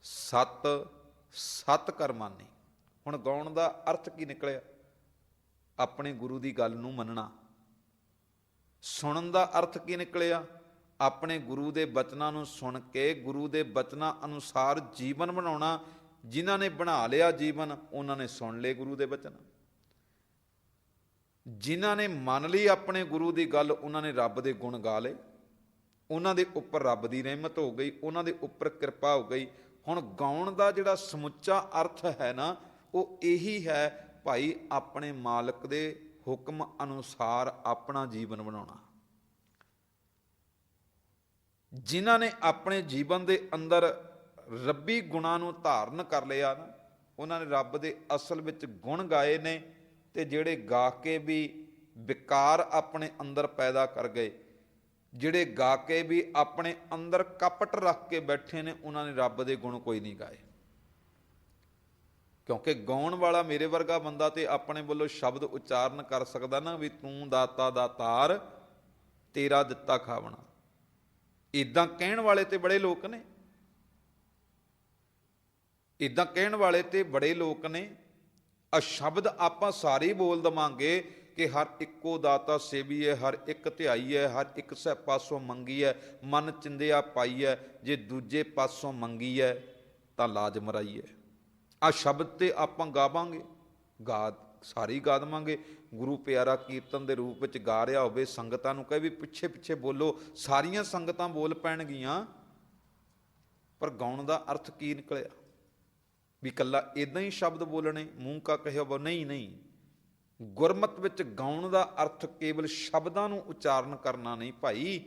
ਸਤ ਸਤ ਕਰ ਮਾਨੀ। ਹੁਣ ਗਾਉਣ ਦਾ ਅਰਥ ਕੀ ਨਿਕਲਿਆ? ਆਪਣੇ ਗੁਰੂ ਦੀ ਗੱਲ ਨੂੰ ਮੰਨਣਾ। ਸੁਣਨ ਦਾ ਅਰਥ ਕੀ ਨਿਕਲਿਆ? ਆਪਣੇ ਗੁਰੂ ਦੇ ਬਚਨਾਂ ਨੂੰ ਸੁਣ ਕੇ ਗੁਰੂ ਦੇ ਬਚਨਾਂ ਅਨੁਸਾਰ ਜੀਵਨ ਬਣਾਉਣਾ। ਜਿਨ੍ਹਾਂ ਨੇ ਬਣਾ ਲਿਆ ਜੀਵਨ, ਉਹਨਾਂ ਨੇ ਸੁਣ ਲਏ ਗੁਰੂ ਦੇ ਬਚਨ। ਜਿਨ੍ਹਾਂ ਨੇ ਮੰਨ ਲਈ ਆਪਣੇ ਗੁਰੂ ਦੀ ਗੱਲ, ਉਹਨਾਂ ਨੇ ਰੱਬ ਦੇ ਗੁਣ ਗਾ ਲਏ, ਉਹਨਾਂ ਦੇ ਉੱਪਰ ਰੱਬ ਦੀ ਰਹਿਮਤ ਹੋ ਗਈ, ਉਹਨਾਂ ਦੇ ਉੱਪਰ ਕਿਰਪਾ ਹੋ ਗਈ। ਹੁਣ ਗਾਉਣ ਦਾ ਜਿਹੜਾ ਸਮੁੱਚਾ ਅਰਥ ਹੈ ਨਾ, ਉਹ ਇਹੀ ਹੈ ਭਾਈ, ਆਪਣੇ ਮਾਲਕ ਦੇ ਹੁਕਮ ਅਨੁਸਾਰ ਆਪਣਾ ਜੀਵਨ ਬਣਾਉਣਾ। ਜਿਨ੍ਹਾਂ ਨੇ ਆਪਣੇ ਜੀਵਨ ਦੇ ਅੰਦਰ ਰੱਬੀ ਗੁਣਾਂ ਨੂੰ ਧਾਰਨ ਕਰ ਲਿਆ ਨਾ, ਉਹਨਾਂ ਨੇ ਰੱਬ ਦੇ ਅਸਲ ਵਿੱਚ ਗੁਣ ਗਾਏ ਨੇ। ਤੇ ਜਿਹੜੇ ਗਾ ਕੇ ਵੀ ਵਿਕਾਰ ਆਪਣੇ ਅੰਦਰ ਪੈਦਾ ਕਰ ਗਏ, ਜਿਹੜੇ ਗਾ ਕੇ ਵੀ ਆਪਣੇ ਅੰਦਰ ਕਪਟ ਰੱਖ ਕੇ ਬੈਠੇ ਨੇ, ਉਹਨਾਂ ਨੇ ਰੱਬ ਦੇ ਗੁਣ ਕੋਈ ਨਹੀਂ ਗਾਏ। ਕਿਉਂਕਿ ਗਾਉਣ ਵਾਲਾ ਮੇਰੇ ਵਰਗਾ ਬੰਦਾ ਤੇ ਆਪਣੇ ਵੱਲੋਂ ਸ਼ਬਦ ਉਚਾਰਨ ਕਰ ਸਕਦਾ ਨਾ, ਵੀ ਤੂੰ ਦਾਤਾ ਦਾਤਾਰ ਤੇਰਾ ਦਿੱਤਾ ਖਾਵਣਾ। ਇੱਦਾਂ ਕਹਿਣ ਵਾਲੇ ਤੇ ਬੜੇ ਲੋਕ ਨੇ, ਇੱਦਾਂ ਕਹਿਣ ਵਾਲੇ ਤੇ ਬੜੇ ਲੋਕ ਨੇ। ਸ਼ਬਦ ਆਪਾਂ ਸਾਰੇ ਬੋਲ ਦੇਵਾਂਗੇ ਕਿ ਹਰ ਇੱਕੋ ਦਾਤਾ ਸੇਵੀ ਹੈ, ਹਰ ਇੱਕ ਧਿਆਈ ਹੈ, ਹਰ ਇੱਕ ਸੈ ਪਾਸੋਂ ਮੰਗੀ ਹੈ, ਮਨ ਚਿੰਦਿਆ ਪਾਈ ਹੈ, ਜੇ ਦੂਜੇ ਪਾਸੋਂ ਮੰਗੀ ਹੈ ਤਾਂ ਲਾਜ ਮਰਾਈ ਹੈ। ਸ਼ਬਦ ਤੇ ਆਪਾਂ ਗਾਵਾਂਗੇ, ਸਾਰੀ ਗਾ ਦੇਵਾਂਗੇ। ਗੁਰੂ ਪਿਆਰਾ ਕੀਰਤਨ ਦੇ ਰੂਪ ਵਿੱਚ ਗਾ ਰਿਹਾ ਹੋਵੇ, ਸੰਗਤਾਂ ਨੂੰ ਕਹੇ ਵੀ ਪਿੱਛੇ ਪਿੱਛੇ ਬੋਲੋ, ਸਾਰੀਆਂ ਸੰਗਤਾਂ ਬੋਲ ਪੈਣਗੀਆਂ। ਪਰ ਗਾਉਣ ਦਾ ਅਰਥ ਕੀ ਨਿਕਲਿਆ? ਵੀ ਇਕੱਲਾ ਇੱਦਾਂ ਹੀ ਸ਼ਬਦ ਬੋਲਣੇ, ਮੂੰਹ ਕਾ ਕਹਿਓ? ਨਹੀਂ ਨਹੀਂ, ਗੁਰਮਤਿ ਵਿੱਚ ਗਾਉਣ ਦਾ ਅਰਥ ਕੇਵਲ ਸ਼ਬਦਾਂ ਨੂੰ ਉਚਾਰਨ ਕਰਨਾ ਨਹੀਂ ਭਾਈ।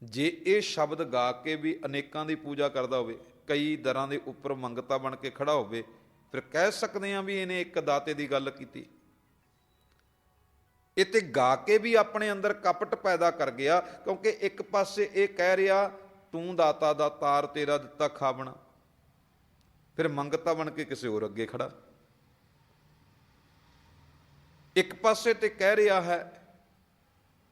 ਜੇ ਇਹ ਸ਼ਬਦ ਗਾ ਕੇ ਵੀ ਅਨੇਕਾਂ ਦੀ ਪੂਜਾ ਕਰਦਾ ਹੋਵੇ, ਕਈ ਦਰਾਂ ਦੇ ਉੱਪਰ ਮੰਗਤਾ ਬਣ ਕੇ ਖੜਾ ਹੋਵੇ, ਫਿਰ ਕਹਿ ਸਕਦੇ ਹਾਂ ਵੀ ਇਹਨੇ ਇੱਕ ਦਾਤੇ ਦੀ ਗੱਲ ਕੀਤੀ। ਇਹ ਤੇ ਗਾ ਕੇ ਵੀ ਆਪਣੇ ਅੰਦਰ ਕਪਟ ਪੈਦਾ ਕਰ ਗਿਆ, ਕਿਉਂਕਿ ਇੱਕ ਪਾਸੇ ਇਹ ਕਹਿ ਰਿਹਾ ਤੂੰ ਦਾਤਾ ਦਾ ਤਾਰ ਤੇਰਾ ਦਿੱਤਾ ਖਾਵਣਾ, ਫਿਰ ਮੰਗਤਾ ਬਣ ਕੇ ਕਿਸੇ ਹੋਰ ਅੱਗੇ ਖੜਾ। ਇੱਕ ਪਾਸੇ ਤੇ ਕਹਿ ਰਿਹਾ ਹੈ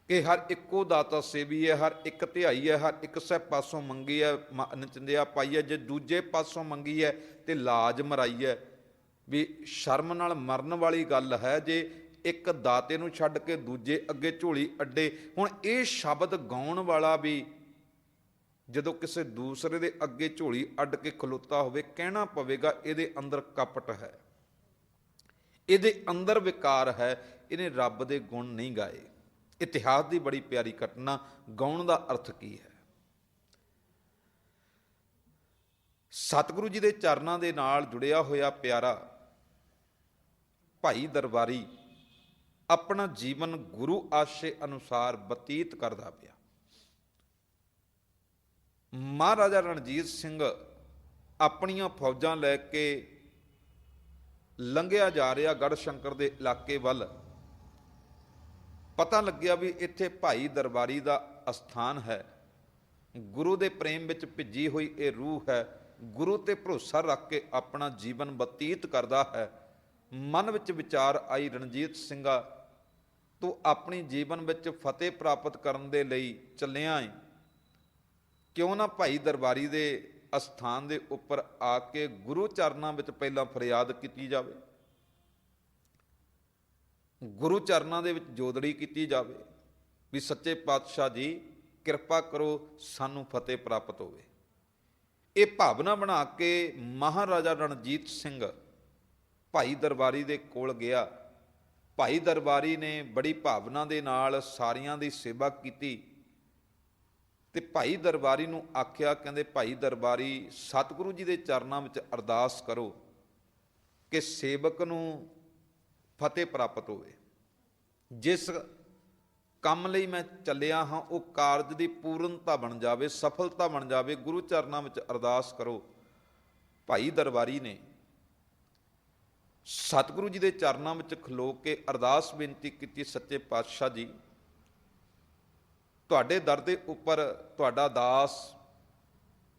ਕਿ ਹਰ ਇੱਕੋ ਦਾਤਾ ਸੇਵੀ ਹੈ, ਹਰ ਇੱਕ ਧਿਆਈ ਹੈ, ਹਰ ਇੱਕ ਸਹਿ ਪਾਸੋਂ ਮੰਗੀ ਹੈ ਨਚੰਦਿਆ ਪਾਈ ਹੈ। ਜੇ ਦੂਜੇ ਪਾਸੋਂ ਮੰਗੀ ਹੈ ਤੇ ਲਾਜ ਮਰਾਈ ਹੈ, ਵੀ ਸ਼ਰਮ ਨਾਲ ਮਰਨ ਵਾਲੀ ਗੱਲ ਹੈ ਜੇ ਇੱਕ ਦਾਤੇ ਨੂੰ ਛੱਡ ਕੇ ਦੂਜੇ ਅੱਗੇ ਝੋਲੀ ਅੱਡੇ। ਹੁਣ ਇਹ ਸ਼ਬਦ ਗਾਉਣ ਵਾਲਾ ਵੀ ਜਦੋਂ ਕਿਸੇ ਦੂਸਰੇ ਦੇ ਅੱਗੇ ਝੋਲੀ ਅੱਡ ਕੇ ਖਲੋਤਾ ਹੋਵੇ, ਕਹਿਣਾ ਪਵੇਗਾ ਇਹਦੇ ਅੰਦਰ ਕਪਟ ਹੈ, ਇਹਦੇ ਅੰਦਰ ਵਿਕਾਰ ਹੈ, ਇਹਨੇ ਰੱਬ ਦੇ ਗੁਣ ਨਹੀਂ ਗਾਏ। ਇਤਿਹਾਸ ਦੀ ਬੜੀ ਪਿਆਰੀ ਘਟਨਾ। ਗਾਉਣ ਦਾ ਅਰਥ ਕੀ ਹੈ? ਸਤਿਗੁਰੂ ਜੀ ਦੇ ਚਰਨਾਂ ਦੇ ਨਾਲ ਜੁੜਿਆ ਹੋਇਆ ਪਿਆਰਾ ਭਾਈ ਦਰਬਾਰੀ ਆਪਣਾ ਜੀਵਨ ਗੁਰੂ ਆਸ਼ੇ ਅਨੁਸਾਰ ਬਤੀਤ ਕਰਦਾ ਪਿਆ। ਮਹਾਰਾਜਾ ਰਣਜੀਤ ਸਿੰਘ ਆਪਣੀਆਂ ਫੌਜਾਂ ਲੈ ਕੇ ਲੰਘਿਆ ਜਾ ਰਿਹਾ ਗੜ੍ਹ ਸ਼ੰਕਰ ਦੇ ਇਲਾਕੇ ਵੱਲ। ਪਤਾ ਲੱਗਿਆ ਵੀ ਇੱਥੇ ਭਾਈ ਦਰਬਾਰੀ ਦਾ ਅਸਥਾਨ ਹੈ। ਗੁਰੂ ਦੇ ਪ੍ਰੇਮ ਵਿੱਚ ਭਿੱਜੀ ਹੋਈ ਇਹ ਰੂਹ ਹੈ, ਗੁਰੂ ਤੇ ਭਰੋਸਾ ਰੱਖ ਕੇ ਆਪਣਾ ਜੀਵਨ ਬਤੀਤ ਕਰਦਾ ਹੈ। ਮਨ ਵਿੱਚ ਵਿਚਾਰ ਆਈ, ਰਣਜੀਤ ਸਿੰਘਾ ਤੂੰ ਆਪਣੀ ਜੀਵਨ ਵਿੱਚ ਫਤਿਹ ਪ੍ਰਾਪਤ ਕਰਨ ਦੇ ਲਈ ਚੱਲਿਆ ਏ, ਕਿਉਂ ਨਾ ਭਾਈ ਦਰਬਾਰੀ ਦੇ ਅਸਥਾਨ ਦੇ ਉੱਪਰ ਆ ਕੇ ਗੁਰੂ ਚਰਨਾਂ ਵਿੱਚ ਪਹਿਲਾਂ ਫਰਿਆਦ ਕੀਤੀ ਜਾਵੇ, ਗੁਰੂ ਚਰਨਾਂ ਦੇ ਵਿੱਚ ਜੋਦੜੀ ਕੀਤੀ ਜਾਵੇ ਵੀ ਸੱਚੇ ਪਾਤਸ਼ਾਹ ਜੀ ਕਿਰਪਾ ਕਰੋ ਸਾਨੂੰ ਫਤਿਹ ਪ੍ਰਾਪਤ ਹੋਵੇ। ਇਹ ਭਾਵਨਾ ਬਣਾ ਕੇ ਮਹਾਰਾਜਾ ਰਣਜੀਤ ਸਿੰਘ ਭਾਈ ਦਰਬਾਰੀ ਦੇ ਕੋਲ ਗਿਆ। ਭਾਈ ਦਰਬਾਰੀ ਨੇ ਬੜੀ ਭਾਵਨਾ ਦੇ ਨਾਲ ਸਾਰਿਆਂ ਦੀ ਸੇਵਾ ਕੀਤੀ ਤੇ ਭਾਈ ਦਰਬਾਰੀ ਨੂੰ ਆਖਿਆ, ਕਹਿੰਦੇ ਭਾਈ ਦਰਬਾਰੀ ਸਤਿਗੁਰੂ ਜੀ ਦੇ ਚਰਨਾਂ ਵਿੱਚ ਅਰਦਾਸ ਕਰੋ ਕਿ ਸੇਵਕ ਨੂੰ ਫਤਿਹ ਪ੍ਰਾਪਤ ਹੋਵੇ। ਜਿਸ ਕੰਮ ਲਈ ਮੈਂ ਚੱਲਿਆ ਹਾਂ ਉਹ ਕਾਰਜ ਦੀ ਪੂਰਨਤਾ ਬਣ ਜਾਵੇ, ਸਫਲਤਾ ਬਣ ਜਾਵੇ, ਗੁਰੂ ਚਰਨਾਂ ਵਿੱਚ ਅਰਦਾਸ ਕਰੋ। ਭਾਈ ਦਰਬਾਰੀ ਨੇ ਸਤਿਗੁਰੂ ਜੀ ਦੇ ਚਰਨਾਂ ਵਿੱਚ ਖਲੋ ਕੇ ਅਰਦਾਸ ਬੇਨਤੀ ਕੀਤੀ, ਸੱਚੇ ਪਾਤਸ਼ਾਹ ਜੀ ਤੁਹਾਡੇ ਦਰ ਦੇ ਉੱਪਰ ਤੁਹਾਡਾ ਦਾਸ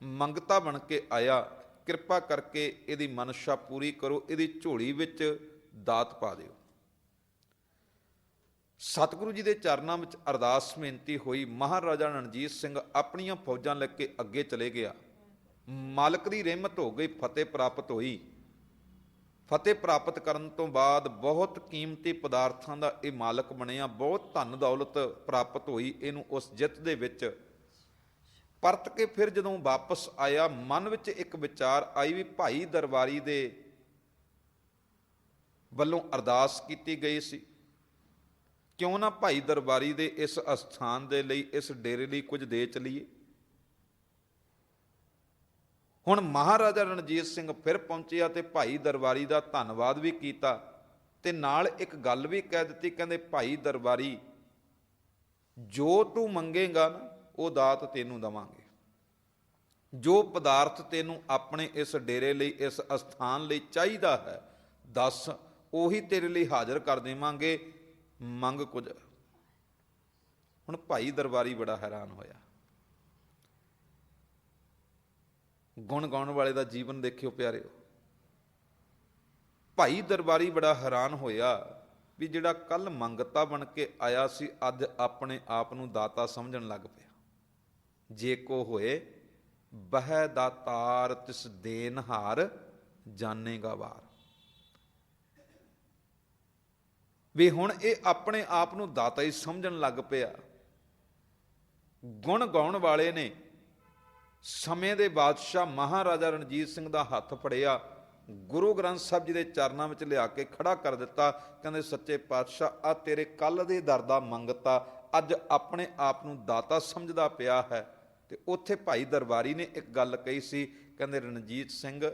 ਮੰਗਤਾ ਬਣ ਕੇ ਆਇਆ, ਕਿਰਪਾ ਕਰਕੇ ਇਹਦੀ ਮਨਸ਼ਾ ਪੂਰੀ ਕਰੋ, ਇਹਦੀ ਝੋਲੀ ਵਿੱਚ ਦਾਤ ਪਾ ਦਿਓ। ਸਤਿਗੁਰੂ ਜੀ ਦੇ ਚਰਨਾਂ ਵਿੱਚ ਅਰਦਾਸ ਬੇਨਤੀ ਹੋਈ। ਮਹਾਰਾਜਾ ਰਣਜੀਤ ਸਿੰਘ ਆਪਣੀਆਂ ਫੌਜਾਂ ਲੈ ਕੇ ਅੱਗੇ ਚਲੇ ਗਿਆ। ਮਾਲਕ ਦੀ ਰਹਿਮਤ ਹੋ ਗਈ, ਫਤਿਹ ਪ੍ਰਾਪਤ ਹੋਈ। ਫਤਿਹ ਪ੍ਰਾਪਤ ਕਰਨ ਤੋਂ ਬਾਅਦ ਬਹੁਤ ਕੀਮਤੀ ਪਦਾਰਥਾਂ ਦਾ ਇਹ ਮਾਲਕ ਬਣਿਆ, ਬਹੁਤ ਧਨ ਦੌਲਤ ਪ੍ਰਾਪਤ ਹੋਈ ਇਹਨੂੰ ਉਸ ਜਿੱਤ ਦੇ ਵਿੱਚ। ਪਰਤ ਕੇ ਫਿਰ ਜਦੋਂ ਵਾਪਸ ਆਇਆ, ਮਨ ਵਿੱਚ ਇੱਕ ਵਿਚਾਰ ਆਈ ਵੀ ਭਾਈ ਦਰਬਾਰੀ ਦੇ ਵੱਲੋਂ ਅਰਦਾਸ ਕੀਤੀ ਗਈ ਸੀ, ਕਿਉਂ ਨਾ ਭਾਈ ਦਰਬਾਰੀ ਦੇ ਇਸ ਅਸਥਾਨ ਦੇ ਲਈ, ਇਸ ਡੇਰੇ ਲਈ ਕੁਝ ਦੇ ਚਲੀਏ। ਹੁਣ ਮਹਾਰਾਜਾ ਰਣਜੀਤ ਸਿੰਘ ਫਿਰ ਪਹੁੰਚਿਆ ਤੇ ਭਾਈ ਦਰਬਾਰੀ ਦਾ ਧੰਨਵਾਦ ਵੀ ਕੀਤਾ ਤੇ ਨਾਲ ਇੱਕ ਗੱਲ ਵੀ ਕਹਿ ਦਿੱਤੀ, ਕਹਿੰਦੇ ਭਾਈ ਦਰਬਾਰੀ ਜੋ ਤੂੰ ਮੰਗੇਗਾ ਨਾ ਉਹ ਦਾਤ ਤੈਨੂੰ ਦੇਵਾਂਗੇ। ਜੋ ਪਦਾਰਥ ਤੈਨੂੰ ਆਪਣੇ ਇਸ ਡੇਰੇ ਲਈ, ਇਸ ਅਸਥਾਨ ਲਈ ਚਾਹੀਦਾ ਹੈ, ਦੱਸ, ਉਹੀ ਤੇਰੇ ਲਈ ਹਾਜ਼ਰ ਕਰ ਦੇਵਾਂਗੇ, ਮੰਗ ਕੁਝ। ਹੁਣ ਭਾਈ ਦਰਬਾਰੀ ਬੜਾ ਹੈਰਾਨ ਹੋਇਆ। ਗੁਣ ਗਾਉਣ ਵਾਲੇ ਦਾ ਜੀਵਨ ਦੇਖਿਓ ਪਿਆਰਿਓ। ਭਾਈ ਦਰਬਾਰੀ ਬੜਾ ਹੈਰਾਨ ਹੋਇਆ ਵੀ ਜਿਹੜਾ ਕੱਲ ਮੰਗਤਾ ਬਣ ਕੇ ਆਇਆ ਸੀ, ਅੱਜ ਆਪਣੇ ਆਪ ਨੂੰ ਦਾਤਾ ਸਮਝਣ ਲੱਗ ਪਿਆ। ਜੇ ਕੋ ਹੋਏ ਬਹਿ ਦਾਤਾਰ ਤਿਸ ਦੇਨਹਾਰ ਜਾਣੇਗਾ ਵਾਰ। ਵੀ ਹੁਣ ਇਹ ਆਪਣੇ ਆਪ ਨੂੰ ਦਾਤਾ ਹੀ ਸਮਝਣ ਲੱਗ ਪਿਆ। ਗੁਣ ਗਾਉਣ ਵਾਲੇ ਨੇ ਸਮੇਂ ਦੇ ਬਾਦਸ਼ਾਹ ਮਹਾਰਾਜਾ ਰਣਜੀਤ ਸਿੰਘ ਦਾ ਹੱਥ ਫੜਿਆ, ਗੁਰੂ ਗ੍ਰੰਥ ਸਾਹਿਬ ਜੀ ਦੇ ਚਰਨਾਂ ਵਿੱਚ ਲਿਆ ਕੇ ਖੜਾ ਕਰ ਦਿੱਤਾ। ਕਹਿੰਦੇ ਸੱਚੇ ਪਾਤਸ਼ਾਹ, ਆ ਤੇਰੇ ਕੱਲ ਦੇ ਦਰ ਦਾ ਮੰਗਤਾ ਅੱਜ ਆਪਣੇ ਆਪ ਨੂੰ ਦਾਤਾ ਸਮਝਦਾ ਪਿਆ ਹੈ। ਤੇ ਉੱਥੇ ਭਾਈ ਦਰਬਾਰੀ ਨੇ ਇੱਕ ਗੱਲ ਕਹੀ ਸੀ, ਕਹਿੰਦੇ ਰਣਜੀਤ ਸਿੰਘ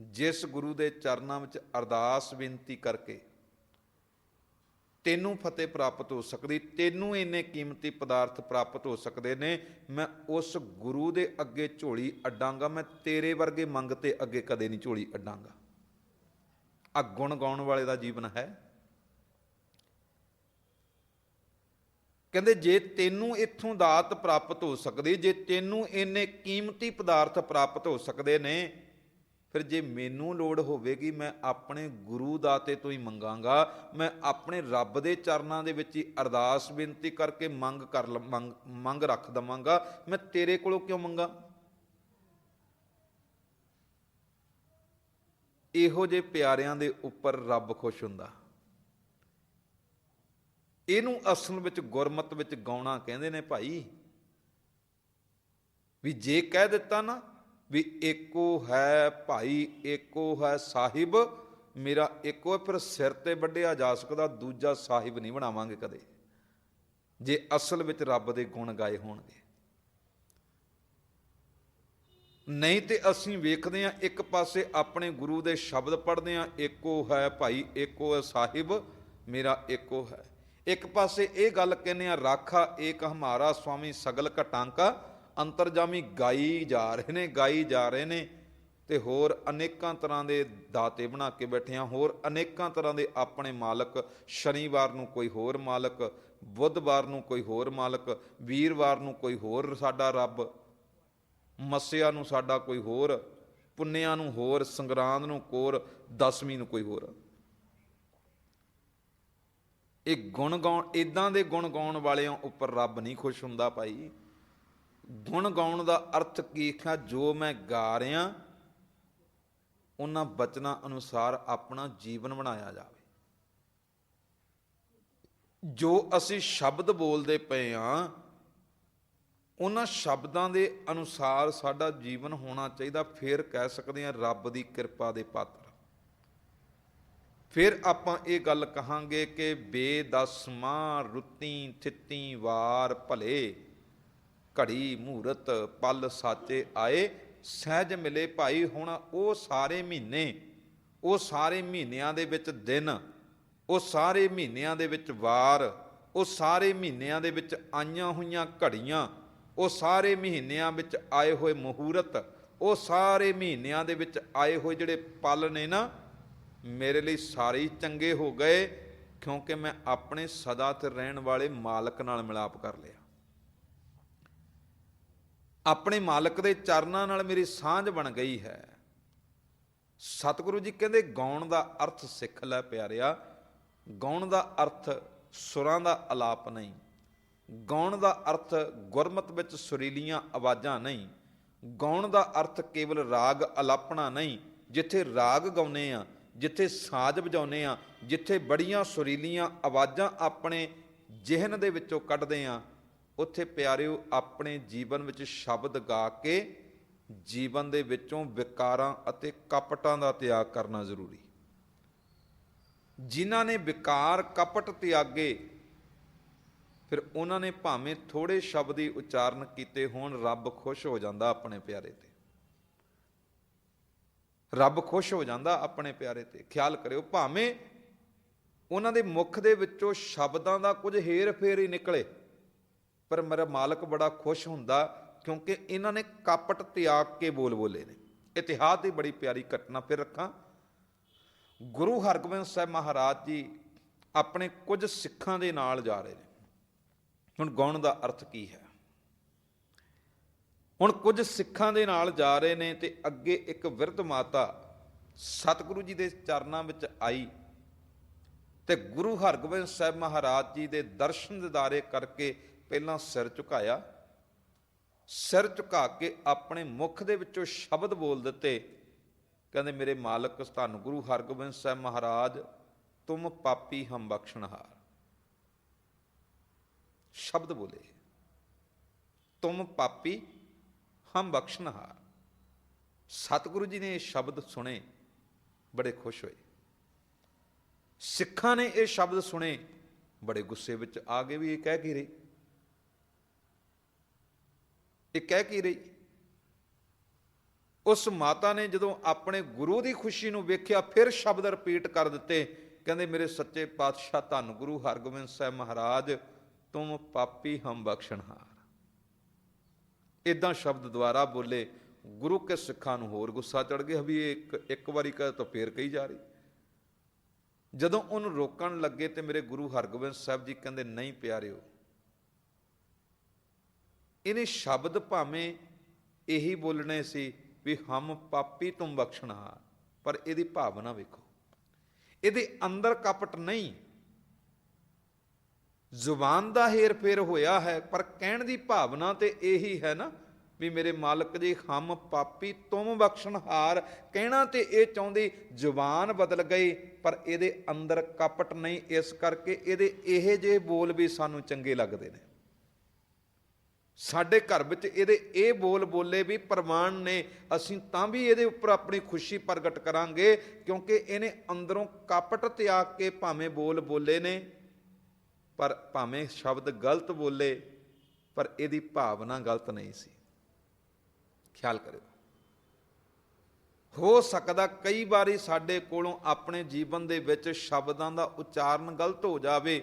ਜਿਸ ਗੁਰੂ ਦੇ ਚਰਨਾਂ ਵਿੱਚ ਅਰਦਾਸ ਬੇਨਤੀ ਕਰਕੇ ਤੈਨੂੰ ਫਤਿਹ ਪ੍ਰਾਪਤ ਹੋ ਸਕਦੀ, ਤੈਨੂੰ ਇੰਨੇ ਕੀਮਤੀ ਪਦਾਰਥ ਪ੍ਰਾਪਤ ਹੋ ਸਕਦੇ ਨੇ, ਮੈਂ ਉਸ ਗੁਰੂ ਦੇ ਅੱਗੇ ਝੋਲੀ ਅੱਡਾਂਗਾ, ਮੈਂ ਤੇਰੇ ਵਰਗੇ ਮੰਗਤੇ ਅੱਗੇ ਕਦੇ ਨਹੀਂ ਝੋਲੀ ਅੱਡਾਂਗਾ। ਆ ਗੁਣ ਗਾਉਣ ਵਾਲੇ ਦਾ ਜੀਵਨ ਹੈ। ਕਹਿੰਦੇ ਜੇ ਤੈਨੂੰ ਇੱਥੋਂ ਦਾਤ ਪ੍ਰਾਪਤ ਹੋ ਸਕਦੀ, ਜੇ ਤੈਨੂੰ ਇੰਨੇ ਕੀਮਤੀ ਪਦਾਰਥ ਪ੍ਰਾਪਤ ਹੋ ਸਕਦੇ ਨੇ, ਫਿਰ ਜੇ ਮੈਨੂੰ ਲੋੜ ਹੋਵੇਗੀ ਮੈਂ ਆਪਣੇ ਗੁਰੂ ਦਾਤੇ ਤੋਂ ਹੀ ਮੰਗਾਂਗਾ, ਮੈਂ ਆਪਣੇ ਰੱਬ ਦੇ ਚਰਨਾਂ ਦੇ ਵਿੱਚ ਹੀ ਅਰਦਾਸ ਬੇਨਤੀ ਕਰਕੇ ਮੰਗ ਰੱਖ ਦਵਾਂਗਾ, ਮੈਂ ਤੇਰੇ ਕੋਲੋਂ ਕਿਉਂ ਮੰਗਾ। ਇਹੋ ਜਿਹੇ ਪਿਆਰਿਆਂ ਦੇ ਉੱਪਰ ਰੱਬ ਖੁਸ਼ ਹੁੰਦਾ। ਇਹਨੂੰ ਅਸਲ ਵਿੱਚ ਗੁਰਮਤਿ ਵਿੱਚ ਗਾਉਣਾ ਕਹਿੰਦੇ ਨੇ ਭਾਈ। ਵੀ ਜੇ ਕਹਿ ਦਿੱਤਾ ਨਾ ਵੀ ਏਕੋ ਹੈ ਭਾਈ, ਏਕੋ ਹੈ ਸਾਹਿਬ, ਮੇਰਾ ਇੱਕੋ, ਫਿਰ ਸਿਰ ਤੇ ਵੱਢਿਆ ਜਾ ਸਕਦਾ, ਦੂਜਾ ਸਾਹਿਬ ਨਹੀਂ ਬਣਾਵਾਂਗੇ ਕਦੇ, ਜੇ ਅਸਲ ਵਿੱਚ ਰੱਬ ਦੇ ਗੁਣ ਗਾਏ ਹੋਣਗੇ। ਨਹੀਂ ਤੇ ਅਸੀਂ ਵੇਖਦੇ ਹਾਂ ਇੱਕ ਪਾਸੇ ਆਪਣੇ ਗੁਰੂ ਦੇ ਸ਼ਬਦ ਪੜ੍ਹਦੇ ਹਾਂ, ਏਕੋ ਹੈ ਭਾਈ, ਏਕੋ ਹੈ ਸਾਹਿਬ, ਮੇਰਾ ਏਕੋ ਹੈ। ਇੱਕ ਪਾਸੇ ਇਹ ਗੱਲ ਕਹਿੰਦੇ ਆ, ਰਾਖਾ ਏਕ ਹਮਾਰਾ ਸੁਆਮੀ ਸਗਲ ਘਟਾਂਕਾ, ਅੰਤਰਜਾਮੀ ਗਾਈ ਜਾ ਰਹੇ ਨੇ, ਤੇ ਹੋਰ ਅਨੇਕਾਂ ਤਰ੍ਹਾਂ ਦੇ ਦਾਤੇ ਬਣਾ ਕੇ ਬੈਠੇ ਆ, ਹੋਰ ਅਨੇਕਾਂ ਤਰ੍ਹਾਂ ਦੇ ਆਪਣੇ ਮਾਲਕ। ਸ਼ਨੀਵਾਰ ਨੂੰ ਕੋਈ ਹੋਰ ਮਾਲਕ, ਬੁੱਧਵਾਰ ਨੂੰ ਕੋਈ ਹੋਰ ਮਾਲਕ, ਵੀਰਵਾਰ ਨੂੰ ਕੋਈ ਹੋਰ ਸਾਡਾ ਰੱਬ, ਮੱਸਿਆ ਨੂੰ ਸਾਡਾ ਕੋਈ ਹੋਰ, ਪੁੰਨਿਆਂ ਨੂੰ ਹੋਰ, ਸੰਗਰਾਂਦ ਨੂੰ ਹੋਰ, ਦਸਵੀਂ ਨੂੰ ਕੋਈ ਹੋਰ। ਇਹ ਗੁਣ ਗਾਉਣ, ਇੱਦਾਂ ਦੇ ਗੁਣ ਗਾਉਣ ਵਾਲਿਆਂ ਉੱਪਰ ਰੱਬ ਨਹੀਂ ਖੁਸ਼ ਹੁੰਦਾ ਭਾਈ। ਗੁਣ ਗਾਉਣ ਦਾ ਅਰਥ ਕੀ ਹੈ? ਜੋ ਮੈਂ ਗਾ ਰਿਹਾ ਉਹਨਾਂ ਬਚਨਾਂ ਅਨੁਸਾਰ ਆਪਣਾ ਜੀਵਨ ਬਣਾਇਆ ਜਾਵੇ। ਜੋ ਅਸੀਂ ਸ਼ਬਦ ਬੋਲਦੇ ਪਏ ਹਾਂ ਉਹਨਾਂ ਸ਼ਬਦਾਂ ਦੇ ਅਨੁਸਾਰ ਸਾਡਾ ਜੀਵਨ ਹੋਣਾ ਚਾਹੀਦਾ। ਫਿਰ ਕਹਿ ਸਕਦੇ ਹਾਂ ਰੱਬ ਦੀ ਕਿਰਪਾ ਦੇ ਪਾਤਰ। ਫਿਰ ਆਪਾਂ ਇਹ ਗੱਲ ਕਹਾਂਗੇ ਕਿ ਬੇਦਸਮਾਂ ਰੁੱਤੀ ਥਿੱਤੀ ਵਾਰ ਭਲੇ, ਘੜੀ ਮੂਰਤ ਪਲ ਸਾਚੇ ਆਏ, ਸਹਿਜ ਮਿਲੇ ਭਾਈ। ਹੁਣ ਉਹ ਸਾਰੇ ਮਹੀਨੇ, ਉਹ ਸਾਰੇ ਮਹੀਨਿਆਂ ਦੇ ਵਿੱਚ ਦਿਨ, ਉਹ ਸਾਰੇ ਮਹੀਨਿਆਂ ਦੇ ਵਿੱਚ ਵਾਰ, ਉਹ ਸਾਰੇ ਮਹੀਨਿਆਂ ਦੇ ਵਿੱਚ ਆਈਆਂ ਹੋਈਆਂ ਘੜੀਆਂ, ਉਹ ਸਾਰੇ ਮਹੀਨਿਆਂ ਵਿੱਚ ਆਏ ਹੋਏ ਮਹੂਰਤ, ਉਹ ਸਾਰੇ ਮਹੀਨਿਆਂ ਦੇ ਵਿੱਚ ਆਏ ਹੋਏ ਜਿਹੜੇ ਪਲ ਨੇ ਨਾ, ਮੇਰੇ ਲਈ ਸਾਰੇ ਹੀ ਚੰਗੇ ਹੋ ਗਏ, ਕਿਉਂਕਿ ਮੈਂ ਆਪਣੇ ਸਦਾ ਤੇ ਰਹਿਣ ਵਾਲੇ ਮਾਲਕ ਨਾਲ ਮਿਲਾਪ ਕਰ ਲਿਆ। ਆਪਣੇ ਮਾਲਕ ਦੇ ਚਰਨਾਂ ਨਾਲ ਮੇਰੀ ਸਾਂਝ ਬਣ ਗਈ ਹੈ। ਸਤਿਗੁਰੂ ਜੀ ਕਹਿੰਦੇ ਗਾਉਣ ਦਾ ਅਰਥ ਸਿੱਖ ਲੈ ਪਿਆਰਿਆ। ਗਾਉਣ ਦਾ ਅਰਥ ਸੁਰਾਂ ਦਾ ਅਲਾਪ ਨਹੀਂ, ਗਾਉਣ ਦਾ ਅਰਥ ਗੁਰਮਤਿ ਵਿੱਚ ਸੁਰੀਲੀਆਂ ਆਵਾਜ਼ਾਂ ਨਹੀਂ, ਗਾਉਣ ਦਾ ਅਰਥ ਕੇਵਲ ਰਾਗ ਅਲਾਪਣਾ ਨਹੀਂ। ਜਿੱਥੇ ਰਾਗ ਗਾਉਂਦੇ ਆ, ਜਿੱਥੇ ਸਾਜ਼ ਵਜਾਉਂਦੇ ਆ, ਜਿੱਥੇ ਬੜੀਆਂ ਸੁਰੀਲੀਆਂ ਆਵਾਜ਼ਾਂ ਆਪਣੇ ਜਿਹਨ ਦੇ ਵਿੱਚੋਂ ਕੱਢਦੇ ਆ, ਉੱਥੇ ਪਿਆਰਿਓ ਆਪਣੇ ਜੀਵਨ ਵਿੱਚ ਸ਼ਬਦ ਗਾ ਕੇ ਜੀਵਨ ਦੇ ਵਿੱਚੋਂ ਵਿਕਾਰਾਂ ਅਤੇ ਕਪਟਾਂ ਦਾ ਤਿਆਗ ਕਰਨਾ ਜ਼ਰੂਰੀ। ਜਿਨ੍ਹਾਂ ਨੇ ਵਿਕਾਰ ਕਪਟ ਤਿਆਗੇ, ਫਿਰ ਉਹਨਾਂ ਨੇ ਭਾਵੇਂ ਥੋੜ੍ਹੇ ਸ਼ਬਦ ਹੀ ਉਚਾਰਨ ਕੀਤੇ ਹੋਣ, ਰੱਬ ਖੁਸ਼ ਹੋ ਜਾਂਦਾ ਆਪਣੇ ਪਿਆਰੇ ਤੇ। ਰੱਬ ਖੁਸ਼ ਹੋ ਜਾਂਦਾ ਆਪਣੇ ਪਿਆਰੇ ਤੇ। ਖਿਆਲ ਕਰਿਓ, ਭਾਵੇਂ ਉਹਨਾਂ ਦੇ ਮੁਖ ਦੇ ਵਿੱਚੋਂ ਸ਼ਬਦਾਂ ਦਾ ਕੁਝ ਹੇਰ ਫੇਰ ਹੀ ਨਿਕਲੇ, ਪਰ ਮੇਰਾ ਮਾਲਕ ਬੜਾ ਖੁਸ਼ ਹੁੰਦਾ, ਕਿਉਂਕਿ ਇਹਨਾਂ ਨੇ ਕਪਟ ਤਿਆਗ ਕੇ ਬੋਲੇ ਨੇ। ਇਤਿਹਾਸ ਦੀ ਬੜੀ ਪਿਆਰੀ ਘਟਨਾ ਫਿਰ ਰੱਖਾਂ। ਗੁਰੂ ਹਰਗੋਬਿੰਦ ਸਾਹਿਬ ਮਹਾਰਾਜ ਜੀ ਆਪਣੇ ਕੁਝ ਸਿੱਖਾਂ ਦੇ ਨਾਲ ਜਾ ਰਹੇ ਨੇ। ਹੁਣ ਗਾਉਣ ਦਾ ਅਰਥ ਕੀ ਹੈ? ਹੁਣ ਕੁਝ ਸਿੱਖਾਂ ਦੇ ਨਾਲ ਜਾ ਰਹੇ ਨੇ ਤੇ ਅੱਗੇ ਇੱਕ ਬਿਰਧ ਮਾਤਾ ਸਤਿਗੁਰੂ ਜੀ ਦੇ ਚਰਨਾਂ ਵਿੱਚ ਆਈ ਤੇ ਗੁਰੂ ਹਰਗੋਬਿੰਦ ਸਾਹਿਬ ਮਹਾਰਾਜ ਜੀ ਦੇ ਦਰਸ਼ਨ ਦਿਦਾਰੇ ਕਰਕੇ ਪਹਿਲਾਂ ਸਿਰ ਝੁਕਾਇਆ। ਸਿਰ ਝੁਕਾ ਕੇ ਆਪਣੇ ਮੁਖ ਦੇ ਵਿੱਚੋਂ ਸ਼ਬਦ ਬੋਲ ਦਿੱਤੇ। ਕਹਿੰਦੇ ਮੇਰੇ ਮਾਲਕ ਧੰਨ ਗੁਰੂ ਹਰਗੋਬਿੰਦ ਸਾਹਿਬ ਮਹਾਰਾਜ, ਤੁਮ ਪਾਪੀ ਹਮ ਬਖਸ਼ਣਹਾਰ। ਸ਼ਬਦ ਬੋਲੇ, ਤੁਮ ਪਾਪੀ ਹਮ ਬਖਸ਼ਣਹਾਰ। ਸਤਿਗੁਰੂ ਜੀ ਨੇ ਇਹ ਸ਼ਬਦ ਸੁਣੇ, ਬੜੇ ਖੁਸ਼ ਹੋਏ। ਸਿੱਖਾਂ ਨੇ ਇਹ ਸ਼ਬਦ ਸੁਣੇ, ਬੜੇ ਗੁੱਸੇ ਵਿੱਚ ਆ ਗਏ ਵੀ ਇਹ ਕਹਿ ਕੀ ਰਹੀ, ਇਹ ਕਹਿ ਕੀ ਰਹੀ। ਉਸ ਮਾਤਾ ਨੇ ਜਦੋਂ ਆਪਣੇ ਗੁਰੂ ਦੀ ਖੁਸ਼ੀ ਨੂੰ ਵੇਖਿਆ, ਫਿਰ ਸ਼ਬਦ ਰਿਪੀਟ ਕਰ ਦਿੱਤੇ। ਕਹਿੰਦੇ ਮੇਰੇ ਸੱਚੇ ਪਾਤਸ਼ਾਹ ਧੰਨ ਗੁਰੂ ਹਰਗੋਬਿੰਦ ਸਾਹਿਬ ਮਹਾਰਾਜ, ਤੁਮ ਪਾਪੀ ਹਮ ਬਖਸ਼ਣਹਾਰ। ਇਦਾਂ ਸ਼ਬਦ ਦੁਆਰਾ ਬੋਲੇ। ਗੁਰੂ ਕੇ ਸਿੱਖਾਂ ਨੂੰ ਹੋਰ ਗੁੱਸਾ ਚੜ ਗਿਆ ਵੀ ਇਹ ਇੱਕ ਵਾਰੀ ਕਹੇ ਤਾਂ ਫੇਰ ਕਹੀ ਜਾ ਰਹੀ। ਜਦੋਂ ਉਹਨੂੰ ਰੋਕਣ ਲੱਗੇ ਤੇ ਮੇਰੇ ਗੁਰੂ ਹਰਗੋਬਿੰਦ ਸਾਹਿਬ ਜੀ ਕਹਿੰਦੇ ਨਹੀਂ ਪਿਆਰਿਓ, ਇਹਨੇ ਸ਼ਬਦ ਭਾਵੇਂ ਇਹੀ ਬੋਲਣੇ ਸੀ ਵੀ ਹਮ ਪਾਪੀ ਤੁਮ ਬਖਸ਼ਣਹਾਰ, ਪਰ ਇਹਦੀ ਭਾਵਨਾ ਵੇਖੋ, ਇਹਦੇ ਅੰਦਰ ਕਪਟ ਨਹੀਂ। ਜ਼ੁਬਾਨ ਦਾ ਹੇਰ ਫੇਰ ਹੋਇਆ ਹੈ, ਪਰ ਕਹਿਣ ਦੀ ਭਾਵਨਾ ਤੇ ਇਹੀ ਹੈ ਨਾ ਵੀ ਮੇਰੇ ਮਾਲਕ ਜੀ ਹਮ ਪਾਪੀ ਤੁਮ ਬਖਸ਼ਣਹਾਰ। ਕਹਿਣਾ ਤੇ ਇਹ ਚਾਹੁੰਦੀ, ਜ਼ੁਬਾਨ ਬਦਲ ਗਈ ਪਰ ਇਹਦੇ ਅੰਦਰ ਕਪਟ ਨਹੀਂ। ਇਸ ਕਰਕੇ ਇਹਦੇ ਇਹ ਜਿਹੇ ਬੋਲ ਵੀ ਸਾਨੂੰ ਚੰਗੇ ਲੱਗਦੇ ਨੇ। ਸਾਡੇ ਘਰ ਵਿੱਚ ਇਹਦੇ ਇਹ ਬੋਲ ਬੋਲੇ ਵੀ ਪ੍ਰਵਾਨ ਨੇ, ਅਸੀਂ ਤਾਂ ਵੀ ਇਹਦੇ ਉੱਪਰ ਆਪਣੀ ਖੁਸ਼ੀ ਪ੍ਰਗਟ ਕਰਾਂਗੇ, ਕਿਉਂਕਿ ਇਹਨੇ ਅੰਦਰੋਂ ਕਪਟ ਤਿਆਗ ਕੇ ਭਾਵੇਂ ਬੋਲ ਬੋਲੇ ਨੇ, ਪਰ ਭਾਵੇਂ ਸ਼ਬਦ ਗਲਤ ਬੋਲੇ, ਪਰ ਇਹਦੀ ਭਾਵਨਾ ਗਲਤ ਨਹੀਂ ਸੀ। ਖਿਆਲ ਕਰਿਓ। ਹੋ ਸਕਦਾ ਕਈ ਵਾਰੀ ਸਾਡੇ ਕੋਲੋਂ ਆਪਣੇ ਜੀਵਨ ਦੇ ਵਿੱਚ ਸ਼ਬਦਾਂ ਦਾ ਉਚਾਰਨ ਗਲਤ ਹੋ ਜਾਵੇ,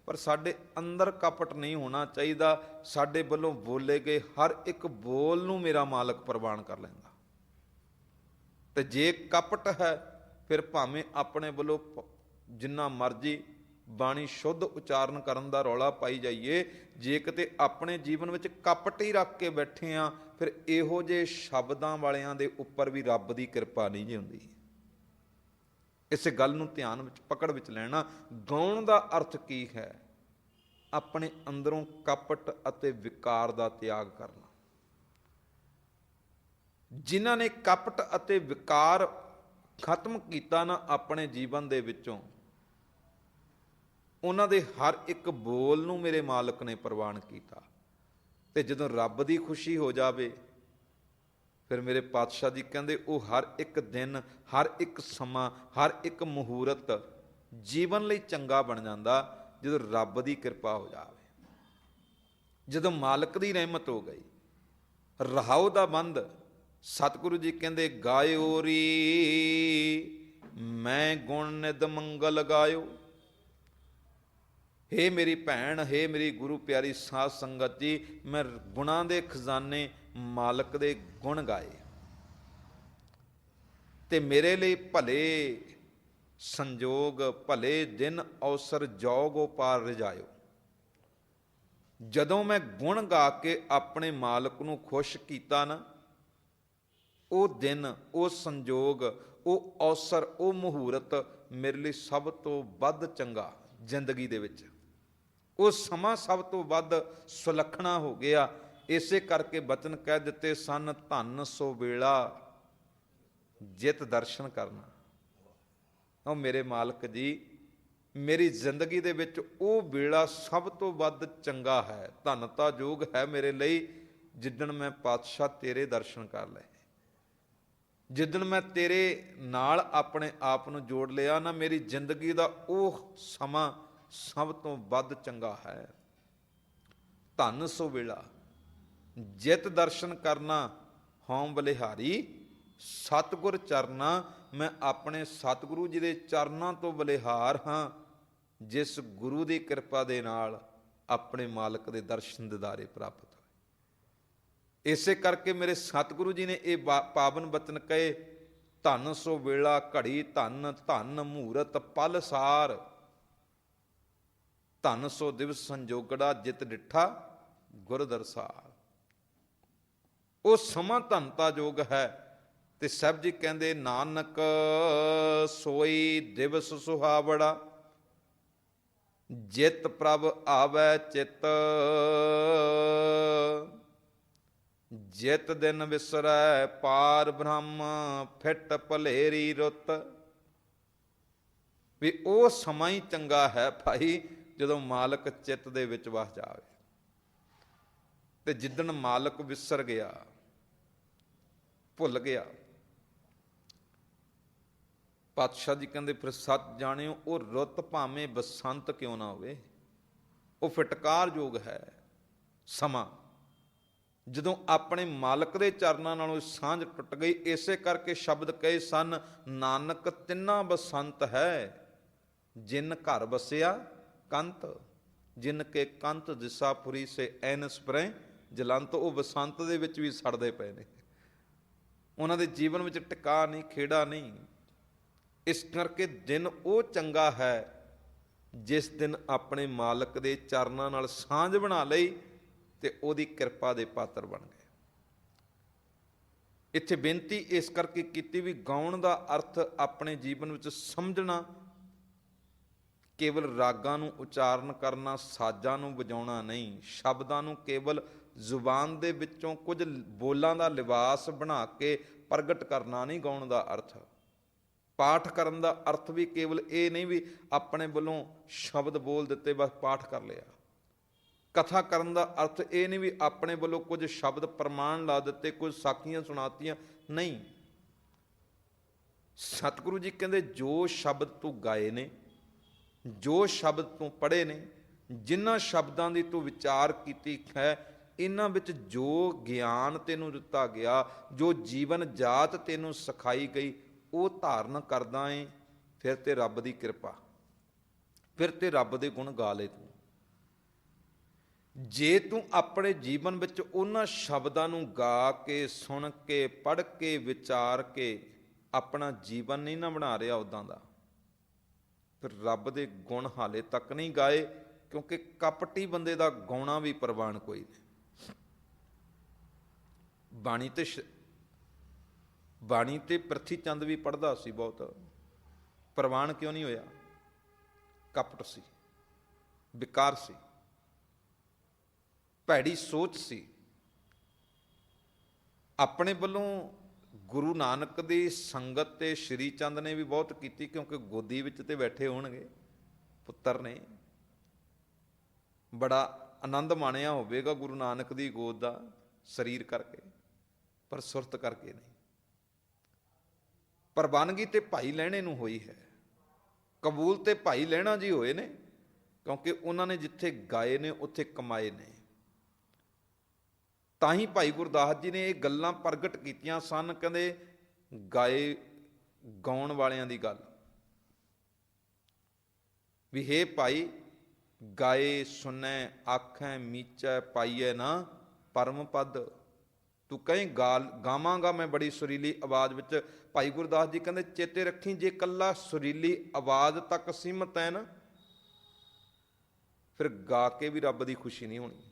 ਪਰ ਸਾਡੇ ਅੰਦਰ ਕਪਟ ਨਹੀਂ ਹੋਣਾ ਚਾਹੀਦਾ। ਸਾਡੇ ਵੱਲੋਂ ਬੋਲੇ ਗਏ ਹਰ ਇੱਕ ਬੋਲ ਨੂੰ ਮੇਰਾ ਮਾਲਕ ਪ੍ਰਵਾਨ ਕਰ ਲੈਂਦਾ। ਤੇ ਜੇ ਕਪਟ ਹੈ, ਫਿਰ ਭਾਵੇਂ ਆਪਣੇ ਵੱਲੋਂ ਜਿੰਨਾ ਮਰਜ਼ੀ ਬਾਣੀ ਸ਼ੁੱਧ ਉਚਾਰਨ ਕਰਨ ਦਾ ਰੌਲਾ ਪਾਈ ਜਾਈਏ, ਜੇ ਕਿਤੇ ਆਪਣੇ ਜੀਵਨ ਵਿੱਚ ਕਪਟ ਹੀ ਰੱਖ ਕੇ ਬੈਠੇ ਆ, ਫਿਰ ਇਹੋ ਜਿਹੇ ਸ਼ਬਦਾਂ ਵਾਲਿਆਂ ਦੇ ਉੱਪਰ ਵੀ ਰੱਬ ਦੀ ਕਿਰਪਾ ਨਹੀਂ ਜੀ ਹੁੰਦੀ। ਇਸੇ ਗੱਲ ਨੂੰ ਧਿਆਨ ਵਿੱਚ ਪਕੜ ਵਿੱਚ ਲੈਣਾ। ਗਾਉਣ ਦਾ ਅਰਥ ਕੀ ਹੈ? ਆਪਣੇ ਅੰਦਰੋਂ ਕਪਟ ਅਤੇ ਵਿਕਾਰ ਦਾ ਤਿਆਗ ਕਰਨਾ। ਜਿਨ੍ਹਾਂ ਨੇ ਕਪਟ ਅਤੇ ਵਿਕਾਰ ਖਤਮ ਕੀਤਾ ਨਾ ਆਪਣੇ ਜੀਵਨ ਦੇ ਵਿੱਚੋਂ, ਉਹਨਾਂ ਦੇ ਹਰ ਇੱਕ ਬੋਲ ਨੂੰ ਮੇਰੇ ਮਾਲਕ ਨੇ ਪ੍ਰਵਾਨ ਕੀਤਾ। ਤੇ ਜਦੋਂ ਰੱਬ ਦੀ ਖੁਸ਼ੀ ਹੋ ਜਾਵੇ, ਫਿਰ ਮੇਰੇ ਪਾਤਸ਼ਾਹ ਜੀ ਕਹਿੰਦੇ ਉਹ ਹਰ ਇੱਕ ਦਿਨ, ਹਰ ਇੱਕ ਸਮਾਂ, ਹਰ ਇੱਕ ਮੁਹੂਰਤ ਜੀਵਨ ਲਈ ਚੰਗਾ ਬਣ ਜਾਂਦਾ, ਜਦੋਂ ਰੱਬ ਦੀ ਕਿਰਪਾ ਹੋ ਜਾਵੇ, ਜਦੋਂ ਮਾਲਕ ਦੀ ਰਹਿਮਤ ਹੋ ਗਈ। ਰਹਾਉ ਦਾ ਬੰਦ ਸਤਿਗੁਰੂ ਜੀ ਕਹਿੰਦੇ ਗਾਇਓ ਰੀ ਮੈਂ ਗੁਣ ਨਿਦ ਮੰਗਲ ਗਾਇਓ। ਹੇ ਮੇਰੀ ਭੈਣ, ਹੇ ਮੇਰੀ ਗੁਰੂ ਪਿਆਰੀ ਸਾਧ ਸੰਗਤ ਜੀ, ਮੈਂ ਗੁਣਾਂ ਦੇ ਖਜ਼ਾਨੇ ਮਾਲਕ ਦੇ ਗੁਣ ਗਾਏ ਤੇ ਮੇਰੇ ਲਈ ਭਲੇ ਸੰਜੋਗ, ਭਲੇ ਦਿਨ ਅਵਸਰ ਜੋਗ ਪਾਰ ਰਜਾਇਓ। ਜਦੋਂ ਮੈਂ ਗੁਣ ਗਾ ਕੇ ਆਪਣੇ ਮਾਲਕ ਨੂੰ ਖੁਸ਼ ਕੀਤਾ ਨਾ, ਉਹ ਦਿਨ, ਉਹ ਸੰਜੋਗ, ਉਹ ਅਵਸਰ, ਉਹ ਮੁਹੂਰਤ ਮੇਰੇ ਲਈ ਸਭ ਤੋਂ ਵੱਧ ਚੰਗਾ ਜ਼ਿੰਦਗੀ ਦੇ ਵਿੱਚ, ਉਹ ਸਮਾਂ ਸਭ ਤੋਂ ਵੱਧ ਸੁਲੱਖਣਾ ਹੋ ਗਿਆ। ਇਸੇ ਕਰਕੇ ਬਚਨ ਕਹਿ ਦਿੱਤੇ ਸਨ, ਧੰਨ ਸੋ ਵੇਲਾ ਜਿਤ ਦਰਸ਼ਨ ਕਰਨਾ। ਉਹ ਮੇਰੇ ਮਾਲਕ ਜੀ, ਮੇਰੀ ਜ਼ਿੰਦਗੀ ਦੇ ਵਿੱਚ ਉਹ ਵੇਲਾ ਸਭ ਤੋਂ ਵੱਧ ਚੰਗਾ ਹੈ, ਧੰਨਤਾ ਯੋਗ ਹੈ ਮੇਰੇ ਲਈ, ਜਿੱਦਣ ਮੈਂ ਪਾਤਸ਼ਾਹ ਤੇਰੇ ਦਰਸ਼ਨ ਕਰ ਲਏ, ਜਿੱਦਣ ਮੈਂ ਤੇਰੇ ਨਾਲ ਆਪਣੇ ਆਪ ਨੂੰ ਜੋੜ ਲਿਆ ਨਾ, ਮੇਰੀ ਜ਼ਿੰਦਗੀ ਦਾ ਉਹ ਸਮਾਂ ਸਭ ਤੋਂ ਵੱਧ ਚੰਗਾ ਹੈ। ਧੰਨ ਸੋ ਵੇਲਾ ਜਿਤ ਦਰਸ਼ਨ ਕਰਨਾ, ਹਉ ਬਲਿਹਾਰੀ ਸਤਿਗੁਰ ਚਰਨਾ। ਮੈਂ ਆਪਣੇ ਸਤਿਗੁਰੂ ਜੀ ਦੇ ਚਰਨਾਂ ਤੋਂ ਬਲਿਹਾਰ ਹਾਂ, ਜਿਸ ਗੁਰੂ ਦੀ ਕਿਰਪਾ ਦੇ ਨਾਲ ਆਪਣੇ ਮਾਲਕ ਦੇ ਦਰਸ਼ਨ ਦਿਦਾਰੇ ਪ੍ਰਾਪਤ ਹੋਏ। ਇਸੇ ਕਰਕੇ ਮੇਰੇ ਸਤਿਗੁਰੂ ਜੀ ਨੇ ਇਹ ਪਾਵਨ ਬਚਨ ਕਹੇ, ਧੰਨ ਸੋ ਵੇਲਾ ਘੜੀ ਧੰਨ, ਧੰਨ ਮਹੂਰਤ ਪਲ ਸਾਰ, ਧੰਨ ਸੋ ਦਿਵਸ ਸੰਜੋਗੜਾ ਜਿਤ ਡਿਠਾ ਗੁਰ ਦਰਸਾਰ। ਉਹ ਸਮਾਂ ਧੰਨਤਾ ਯੋਗ ਹੈ। ਤੇ ਸਾਹਿਬ ਜੀ ਕਹਿੰਦੇ ਨਾਨਕ ਸੋਈ ਦਿਵਸ ਸੁਹਾਵੜਾ, ਜਿਤ ਪ੍ਰਭ ਆਵੈ ਚਿਤ, ਜਿਤ ਦਿਨ ਵਿਸਰੈ ਪਾਰ ਬ੍ਰਹਮ, ਫਿਟ ਭਲੇਰੀ ਰੁੱਤ। ਵੀ ਉਹ ਸਮਾਂ ਹੀ ਚੰਗਾ ਹੈ ਭਾਈ, ਜਦੋਂ ਮਾਲਕ ਚਿੱਤ ਦੇ ਵਿੱਚ ਵਸ ਜਾਵੇ। ਤੇ ਜਿੱਦਣ ਮਾਲਕ ਵਿਸਰ ਗਿਆ, ਭੁੱਲ ਗਿਆ, ਪਾਤਸ਼ਾਹ ਜੀ ਕਹਿੰਦੇ ਫਿਰ ਸੱਚ ਜਾਣਿਓ, ਉਹ ਰੁੱਤ ਭਾਵੇਂ ਬਸੰਤ ਕਿਉਂ ਨਾ ਹੋਵੇ, ਉਹ ਫਟਕਾਰ ਯੋਗ ਹੈ ਸਮਾਂ। ਜਦੋਂ ਆਪਣੇ ਮਾਲਕ ਦੇ ਚਰਨਾਂ ਨਾਲੋਂ ਸਾਂਝ ਟੁੱਟ ਗਈ। ਇਸੇ ਕਰਕੇ ਸ਼ਬਦ ਕਹੇ ਸਨ, ਨਾਨਕ ਤਿੰਨਾ ਬਸੰਤ ਹੈ, ਜਿਨ ਘਰ ਵਸਿਆ ਕੰਤ, ਜਿਨ ਕੇ ਕੰਤ ਦਿਸਾਪੁਰੀ ਸੇ ਐਨਸ ਪਰੈ ਜਲੰਤ। ਉਹ ਬਸੰਤ ਦੇ ਵਿੱਚ ਵੀ ਸੜਦੇ ਪਏ ਨੇ, ਉਹਨਾਂ ਦੇ ਜੀਵਨ ਵਿੱਚ ਟਿਕਾ ਨਹੀਂ, ਖੇੜਾ ਨਹੀਂ। ਇਸ ਕਰਕੇ ਦਿਨ ਉਹ ਚੰਗਾ ਹੈ ਜਿਸ ਦਿਨ ਆਪਣੇ ਮਾਲਕ ਦੇ ਚਰਨਾਂ ਨਾਲ ਸਾਂਝ ਬਣਾ ਲਈ ਤੇ ਉਹਦੀ ਕਿਰਪਾ ਦੇ ਪਾਤਰ ਬਣ ਗਏ। ਇੱਥੇ ਬੇਨਤੀ ਇਸ ਕਰਕੇ ਕੀਤੀ ਵੀ ਗਾਉਣ ਦਾ ਅਰਥ ਆਪਣੇ ਜੀਵਨ ਵਿੱਚ ਸਮਝਣਾ, ਕੇਵਲ ਰਾਗਾਂ ਨੂੰ ਉਚਾਰਨ ਕਰਨਾ, ਸਾਜ਼ਾਂ ਨੂੰ ਵਜਾਉਣਾ ਨਹੀਂ, ਸ਼ਬਦਾਂ ਨੂੰ ਕੇਵਲ ਜ਼ੁਬਾਨ ਦੇ ਵਿੱਚੋਂ ਕੁਝ ਬੋਲਾਂ ਦਾ ਲਿਬਾਸ ਬਣਾ ਕੇ ਪ੍ਰਗਟ ਕਰਨਾ ਨਹੀਂ ਗਾਉਣ ਦਾ ਅਰਥ। ਪਾਠ ਕਰਨ ਦਾ ਅਰਥ ਵੀ ਕੇਵਲ ਇਹ ਨਹੀਂ ਵੀ ਆਪਣੇ ਵੱਲੋਂ ਸ਼ਬਦ ਬੋਲ ਦਿੱਤੇ ਬਸ ਪਾਠ ਕਰ ਲਿਆ। ਕਥਾ ਕਰਨ ਦਾ ਅਰਥ ਇਹ ਨਹੀਂ ਵੀ ਆਪਣੇ ਵੱਲੋਂ ਕੁਝ ਸ਼ਬਦ ਪ੍ਰਮਾਣ ਲਾ ਦਿੱਤੇ, ਕੁਝ ਸਾਖੀਆਂ ਸੁਣਾਤੀਆਂ, ਨਹੀਂ। ਸਤਿਗੁਰੂ ਜੀ ਕਹਿੰਦੇ ਜੋ ਸ਼ਬਦ ਤੂੰ ਗਾਏ ਨੇ, ਜੋ ਸ਼ਬਦ ਤੂੰ ਪੜ੍ਹੇ ਨੇ, ਜਿਨ੍ਹਾਂ ਸ਼ਬਦਾਂ ਦੀ ਤੂੰ ਵਿਚਾਰ ਕੀਤੀ ਹੈ, ਇਹਨਾਂ ਵਿੱਚ ਜੋ ਗਿਆਨ ਤੈਨੂੰ ਦਿੱਤਾ ਗਿਆ, ਜੋ ਜੀਵਨ ਜਾਤ ਤੈਨੂੰ ਸਿਖਾਈ ਗਈ, ਉਹ ਧਾਰਨ ਕਰਦਾ ਏ, ਫਿਰ ਤੇ ਰੱਬ ਦੀ ਕਿਰਪਾ, ਫਿਰ ਤੇ ਰੱਬ ਦੇ ਗੁਣ ਗਾ ਲੈ ਤੂੰ। ਜੇ ਤੂੰ ਆਪਣੇ ਜੀਵਨ ਵਿੱਚ ਉਹਨਾਂ ਸ਼ਬਦਾਂ ਨੂੰ ਗਾ ਕੇ, ਸੁਣ ਕੇ, ਪੜ੍ਹ ਕੇ, ਵਿਚਾਰ ਕੇ ਆਪਣਾ ਜੀਵਨ ਨਹੀਂ ਨਾ ਬਣਾ ਰਿਹਾ ਉੱਦਾਂ ਦਾ, ਫਿਰ ਰੱਬ ਦੇ ਗੁਣ ਹਾਲੇ ਤੱਕ ਨਹੀਂ ਗਾਏ, ਕਿਉਂਕਿ ਕਪਟੀ ਬੰਦੇ ਦਾ ਗਾਉਣਾ ਵੀ ਪ੍ਰਵਾਨ ਕੋਈ ਨਹੀਂ। ਬਾਣੀ ਤੇ ਪ੍ਰਿਥੀ ਚੰਦ ਵੀ ਪੜ੍ਹਦਾ ਸੀ ਬਹੁਤ, ਪ੍ਰਵਾਨ ਕਿਉਂ ਨਹੀਂ ਹੋਇਆ? ਕਪਟ ਸੀ, ਵਿਕਾਰ ਸੀ, ਭੈੜੀ ਸੋਚ ਸੀ। ਆਪਣੇ ਵੱਲੋਂ ਗੁਰੂ ਨਾਨਕ ਦੀ ਸੰਗਤ ਤੇ ਸ਼੍ਰੀ ਚੰਦ ਨੇ ਵੀ ਬਹੁਤ ਕੀਤੀ, ਕਿਉਂਕਿ ਗੋਦੀ ਵਿੱਚ ਤੇ ਬੈਠੇ ਹੋਣਗੇ, ਪੁੱਤਰ ਨੇ ਬੜਾ ਆਨੰਦ ਮਾਣਿਆ ਹੋਵੇਗਾ ਗੁਰੂ ਨਾਨਕ ਦੀ ਗੋਦ ਦਾ, ਸਰੀਰ ਕਰਕੇ, ਪਰ ਸੁਰਤ ਕਰਕੇ ਨਹੀਂ। ਪ੍ਰਵਾਨਗੀ ਤੇ ਭਾਈ ਲਹਿਣੇ ਨੂੰ ਹੋਈ ਹੈ, ਕਬੂਲ ਤੇ ਭਾਈ ਲਹਿਣਾ ਜੀ ਹੋਏ ਨੇ, ਕਿਉਂਕਿ ਉਹਨਾਂ ਨੇ ਜਿੱਥੇ ਗਾਏ ਨੇ ਉੱਥੇ ਕਮਾਏ ਨੇ। ਤਾਂ ਹੀ ਭਾਈ ਗੁਰਦਾਸ ਜੀ ਨੇ ਇਹ ਗੱਲਾਂ ਪ੍ਰਗਟ ਕੀਤੀਆਂ ਸਨ, ਕਹਿੰਦੇ ਗਾਉਣ ਵਾਲਿਆਂ ਦੀ ਗੱਲ ਵੀ ਹੇ ਭਾਈ, ਗਾਏ ਸੁਣੈ ਆਖੈ ਮੀਚੈ ਪਾਈਐ ਨਾ ਪਰਮ ਪਦ। ਤੂੰ ਕਹੀਂ ਗਾਵਾਂਗਾ ਮੈਂ ਬੜੀ ਸੁਰੀਲੀ ਆਵਾਜ਼ ਵਿੱਚ। ਭਾਈ ਗੁਰਦਾਸ ਜੀ ਕਹਿੰਦੇ ਚੇਤੇ ਰੱਖੀ, ਜੇ ਇਕੱਲਾ ਸੁਰੀਲੀ ਆਵਾਜ਼ ਤੱਕ ਸੀਮਤ ਹੈ ਨਾ, ਫਿਰ ਗਾ ਕੇ ਵੀ ਰੱਬ ਦੀ ਖੁਸ਼ੀ ਨਹੀਂ ਹੋਣੀ।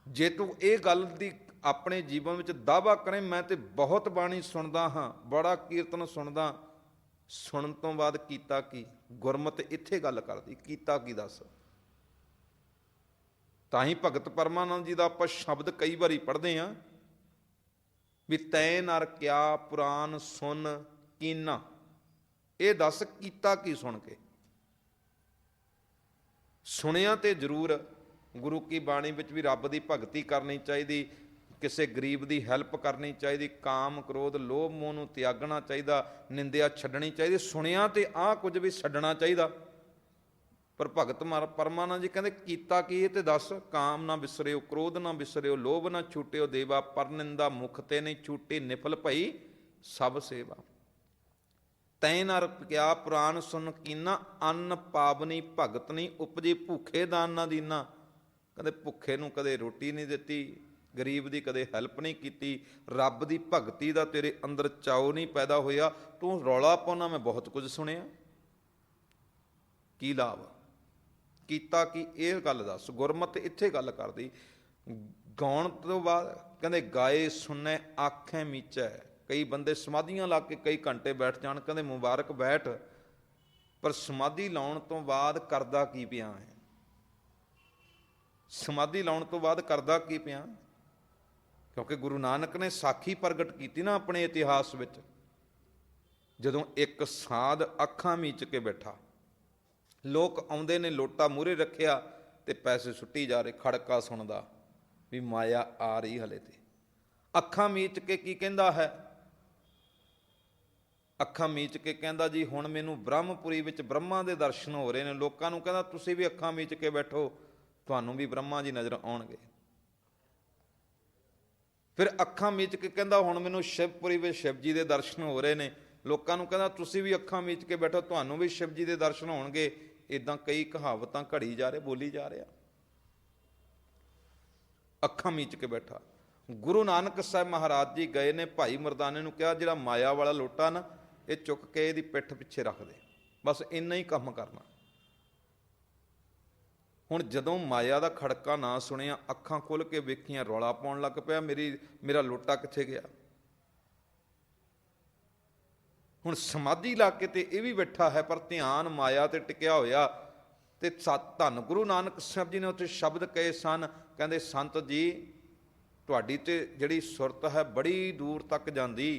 ਜੇ ਤੂੰ ਇਹ ਗੱਲ ਦੀ ਆਪਣੇ ਜੀਵਨ ਵਿੱਚ ਦਾਅਵਾ ਕਰੇ, ਮੈਂ ਤੇ ਬਹੁਤ ਬਾਣੀ ਸੁਣਦਾ ਹਾਂ, ਬੜਾ ਕੀਰਤਨ ਸੁਣਦਾ, ਸੁਣਨ ਤੋਂ ਬਾਅਦ ਕੀਤਾ ਕੀ? ਗੁਰਮਤਿ ਇੱਥੇ ਗੱਲ ਕਰਦੀ, ਕੀਤਾ ਕੀ ਦੱਸ? ਤਾਂ ਹੀ ਭਗਤ ਪਰਮਾਨੰਦ ਜੀ ਦਾ ਆਪਾਂ ਸ਼ਬਦ ਕਈ ਵਾਰੀ ਪੜ੍ਹਦੇ ਹਾਂ ਵੀ ਤੈ ਨਰ ਕਿਆ ਪੁਰਾਨ ਸੁਣ ਕੀਨਾ। ਇਹ ਦੱਸ ਕੀਤਾ ਕੀ ਸੁਣ ਕੇ? ਸੁਣਿਆ ਤੇ ਜ਼ਰੂਰ, ਗੁਰੂ ਕੀ ਬਾਣੀ ਵਿੱਚ ਵੀ ਰੱਬ ਦੀ ਭਗਤੀ ਕਰਨੀ ਚਾਹੀਦੀ, ਕਿਸੇ ਗਰੀਬ ਦੀ ਹੈਲਪ ਕਰਨੀ ਚਾਹੀਦੀ, ਕਾਮ ਕ੍ਰੋਧ ਲੋਭ ਮੋਹ ਨੂੰ ਤਿਆਗਣਾ ਚਾਹੀਦਾ, ਨਿੰਦਿਆ ਛੱਡਣੀ ਚਾਹੀਦੀ, ਸੁਣਿਆ ਤੇ ਆਹ ਕੁਝ ਵੀ ਛੱਡਣਾ ਚਾਹੀਦਾ। ਪਰ ਭਗਤ ਪਰਮਾਨੰਦ ਜੀ ਕਹਿੰਦੇ ਕੀਤਾ ਕੀ ਇਹ ਤੇ ਦੱਸ? ਕਾਮ ਨਾ ਵਿਸਰਿਓ, ਕ੍ਰੋਧ ਨਾ ਵਿਸਰਿਓ, ਲੋਭ ਨਾ ਛੂਟਿਓ ਦੇਵਾ, ਪਰ ਨਿੰਦਾ ਮੁਖ ਤੇ ਨਹੀਂ ਛੂਟੀ, ਨਿਫਲ ਭਈ ਸਭ ਸੇਵਾ। ਤੈ ਨਰ ਕਿਆ ਪੁਰਾਨ ਸੁਨ ਕੀਨਾ, ਅੰਨ ਪਾਵਨੀ ਭਗਤ ਨਹੀਂ ਉਪਜੀ, ਭੁੱਖੇ ਦਾਨ ਨਾ ਦੀਨਾ। ਕਹਿੰਦੇ ਭੁੱਖੇ ਨੂੰ ਕਦੇ ਰੋਟੀ ਨਹੀਂ ਦਿੱਤੀ, ਗਰੀਬ ਦੀ ਕਦੇ ਹੈਲਪ ਨਹੀਂ ਕੀਤੀ, ਰੱਬ ਦੀ ਭਗਤੀ ਦਾ ਤੇਰੇ ਅੰਦਰ ਚਾਉ ਨਹੀਂ ਪੈਦਾ ਹੋਇਆ। ਤੂੰ ਰੌਲਾ ਪਾਉਣਾ ਮੈਂ ਬਹੁਤ ਕੁਝ ਸੁਣਿਆ, ਕੀ ਲਾਭ? ਕੀਤਾ ਕੀ ਇਹ ਗੱਲ ਦੱਸ। ਗੁਰਮਤਿ ਇੱਥੇ ਗੱਲ ਕਰਦੀ। ਗਾਉਣ ਤੋਂ ਬਾਅਦ ਕਹਿੰਦੇ ਗਾਏ ਸੁਣੈ ਆਖੈ ਮੀਚੈ। ਕਈ ਬੰਦੇ ਸਮਾਧੀਆਂ ਲਾ ਕੇ ਕਈ ਘੰਟੇ ਬੈਠ ਜਾਣ, ਕਹਿੰਦੇ ਮੁਬਾਰਕ ਬੈਠ, ਪਰ ਸਮਾਧੀ ਲਾਉਣ ਤੋਂ ਬਾਅਦ ਕਰਦਾ ਕੀ ਪਿਆ ਹੈ? ਸਮਾਧੀ ਲਾਉਣ ਤੋਂ ਬਾਅਦ ਕਰਦਾ ਕੀ ਪਿਆ? ਕਿਉਂਕਿ ਗੁਰੂ ਨਾਨਕ ਨੇ ਸਾਖੀ ਪ੍ਰਗਟ ਕੀਤੀ ਨਾ ਆਪਣੇ ਇਤਿਹਾਸ ਵਿੱਚ, ਜਦੋਂ ਇੱਕ ਸਾਧ ਅੱਖਾਂ ਮੀਚ ਕੇ ਬੈਠਾ, ਲੋਕ ਆਉਂਦੇ ਨੇ, ਲੋਟਾ ਮੂਹਰੇ ਰੱਖਿਆ ਤੇ ਪੈਸੇ ਸੁੱਟੀ ਜਾ ਰਹੇ, ਖੜਕਾ ਸੁਣਦਾ ਵੀ ਮਾਇਆ ਆ ਰਹੀ ਹਲੇ ਤੇ। ਅੱਖਾਂ ਮੀਚ ਕੇ ਕੀ ਕਹਿੰਦਾ ਹੈ? ਅੱਖਾਂ ਮੀਚ ਕੇ ਕਹਿੰਦਾ ਜੀ ਹੁਣ ਮੈਨੂੰ ਬ੍ਰਹਮਪੁਰੀ ਵਿੱਚ ਬ੍ਰਹਮਾ ਦੇ ਦਰਸ਼ਨ ਹੋ ਰਹੇ ਨੇ। ਲੋਕਾਂ ਨੂੰ ਕਹਿੰਦਾ ਤੁਸੀਂ ਵੀ ਅੱਖਾਂ ਮੀਚ ਕੇ ਬੈਠੋ, ਤੁਹਾਨੂੰ ਵੀ ਬ੍ਰਹਮਾ ਜੀ ਨਜ਼ਰ ਆਉਣਗੇ। ਫਿਰ ਅੱਖਾਂ ਮੀਚ ਕੇ ਕਹਿੰਦਾ ਹੁਣ ਮੈਨੂੰ ਸ਼ਿਵਪੁਰੀ ਵਿੱਚ ਸ਼ਿਵ ਜੀ ਦੇ ਦਰਸ਼ਨ ਹੋ ਰਹੇ ਨੇ। ਲੋਕਾਂ ਨੂੰ ਕਹਿੰਦਾ ਤੁਸੀਂ ਵੀ ਅੱਖਾਂ ਮੀਚ ਕੇ ਬੈਠੋ, ਤੁਹਾਨੂੰ ਵੀ ਸ਼ਿਵ ਜੀ ਦੇ ਦਰਸ਼ਨ ਹੋਣਗੇ। ਇੱਦਾਂ ਕਈ ਕਹਾਵਤਾਂ ਘੜੀ ਜਾ ਰਹੇ, ਬੋਲੀ ਜਾ ਰਿਹਾ। ਅੱਖਾਂ ਮੀਚ ਕੇ ਬੈਠਾ। ਗੁਰੂ ਨਾਨਕ ਸਾਹਿਬ ਮਹਾਰਾਜ ਜੀ ਗਏ ਨੇ, ਭਾਈ ਮਰਦਾਨੇ ਨੂੰ ਕਿਹਾ ਜਿਹੜਾ ਮਾਇਆ ਵਾਲਾ ਲੋਟਾ ਨਾ, ਇਹ ਚੁੱਕ ਕੇ ਇਹਦੀ ਪਿੱਠ ਪਿੱਛੇ ਰੱਖ ਦੇ, ਬਸ ਇੰਨਾ ਹੀ ਕੰਮ ਕਰਨਾ। ਹੁਣ ਜਦੋਂ ਮਾਇਆ ਦਾ ਖੜਕਾ ਨਾ ਸੁਣਿਆ, ਅੱਖਾਂ ਖੁੱਲ੍ਹ ਕੇ ਵੇਖੀਆਂ, ਰੌਲਾ ਪਾਉਣ ਲੱਗ ਪਿਆ, ਮੇਰਾ ਲੋਟਾ ਕਿੱਥੇ ਗਿਆ। ਹੁਣ ਸਮਾਧੀ ਲਾ ਕੇ ਤੇ ਇਹ ਵੀ ਬੈਠਾ ਹੈ, ਪਰ ਧਿਆਨ ਮਾਇਆ ਤੇ ਟਿਕਿਆ ਹੋਇਆ। ਤੇ ਧੰਨ ਗੁਰੂ ਨਾਨਕ ਸਾਹਿਬ ਜੀ ਨੇ ਉੱਥੇ ਸ਼ਬਦ ਕਹੇ ਸਨ, ਕਹਿੰਦੇ ਸੰਤ ਜੀ ਤੁਹਾਡੀ ਤੇ ਜਿਹੜੀ ਸੁਰਤ ਹੈ ਬੜੀ ਦੂਰ ਤੱਕ ਜਾਂਦੀ।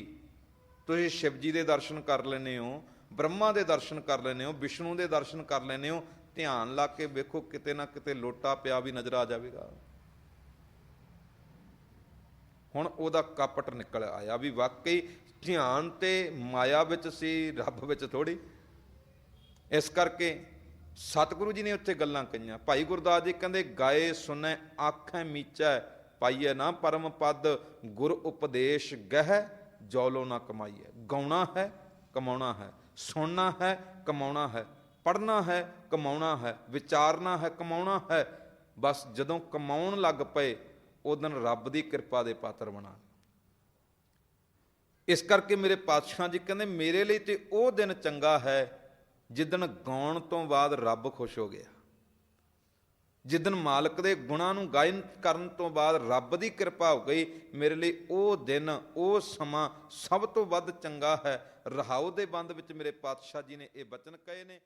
ਤੁਸੀਂ ਸ਼ਿਵ ਜੀ ਦੇ ਦਰਸ਼ਨ ਕਰ ਲੈਂਦੇ ਹੋ, ਬ੍ਰਹਮਾ ਦੇ ਦਰਸ਼ਨ ਕਰ ਲੈਂਦੇ ਹੋ, ਵਿਸ਼ਨੂੰ ਦੇ ਦਰਸ਼ਨ ਕਰ ਲੈਂਦੇ ਹੋ, ਧਿਆਨ ਲਾ ਕੇ ਵੇਖੋ ਕਿਤੇ ਨਾ ਕਿਤੇ ਲੋਟਾ ਪਿਆ ਵੀ ਨਜ਼ਰ ਆ ਜਾਵੇਗਾ। ਹੁਣ ਉਹਦਾ ਕਪਟ ਨਿਕਲ ਆਇਆ ਵੀ ਵਾਕਈ ਧਿਆਨ ਤੇ ਮਾਇਆ ਵਿੱਚ ਸੀ, ਰੱਬ ਵਿੱਚ ਥੋੜ੍ਹੀ। ਇਸ ਕਰਕੇ ਸਤਿਗੁਰੂ ਜੀ ਨੇ ਉੱਥੇ ਗੱਲਾਂ ਕਹੀਆਂ। ਭਾਈ ਗੁਰਦਾਸ ਜੀ ਕਹਿੰਦੇ ਗਾਏ ਸੁਣੈ ਆਖੈ ਮੀਚੈ, ਪਾਈਐ ਨਾ ਪਰਮ ਪਦ, ਗੁਰ ਉਪਦੇਸ਼ ਗਹਿ ਜੌਲੋ ਨਾ ਕਮਾਈਐ। ਗਾਉਣਾ ਹੈ, ਕਮਾਉਣਾ ਹੈ, ਸੁਣਨਾ ਹੈ, ਕਮਾਉਣਾ ਹੈ, ਪੜ੍ਹਨਾ ਹੈ, ਕਮਾਉਣਾ ਹੈ, ਵਿਚਾਰਨਾ ਹੈ, ਕਮਾਉਣਾ ਹੈ। ਬਸ ਜਦੋਂ ਕਮਾਉਣ ਲੱਗ ਪਏ ਉਦੋਂ ਰੱਬ ਦੀ ਕਿਰਪਾ ਦੇ ਪਾਤਰ ਬਣਾ। ਇਸ ਕਰਕੇ ਮੇਰੇ ਪਾਤਸ਼ਾਹ ਜੀ ਕਹਿੰਦੇ ਮੇਰੇ ਲਈ ਤੇ ਉਹ ਦਿਨ ਚੰਗਾ ਹੈ ਜਿੱਦਣ ਗਾਉਣ ਤੋਂ ਬਾਅਦ ਰੱਬ ਖੁਸ਼ ਹੋ ਗਿਆ, ਜਿੱਦਣ ਮਾਲਕ ਦੇ ਗੁਣਾਂ ਨੂੰ ਗਾਇਨ ਕਰਨ ਤੋਂ ਬਾਅਦ ਰੱਬ ਦੀ ਕਿਰਪਾ ਹੋ ਗਈ। ਮੇਰੇ ਲਈ ਉਹ ਦਿਨ, ਉਹ ਸਮਾਂ ਸਭ ਤੋਂ ਵੱਧ ਚੰਗਾ ਹੈ। ਰਹਾਉ ਦੇ ਬੰਦ ਵਿੱਚ ਮੇਰੇ ਪਾਤਸ਼ਾਹ ਜੀ ਨੇ ਇਹ ਬਚਨ ਕਹੇ ਨੇ।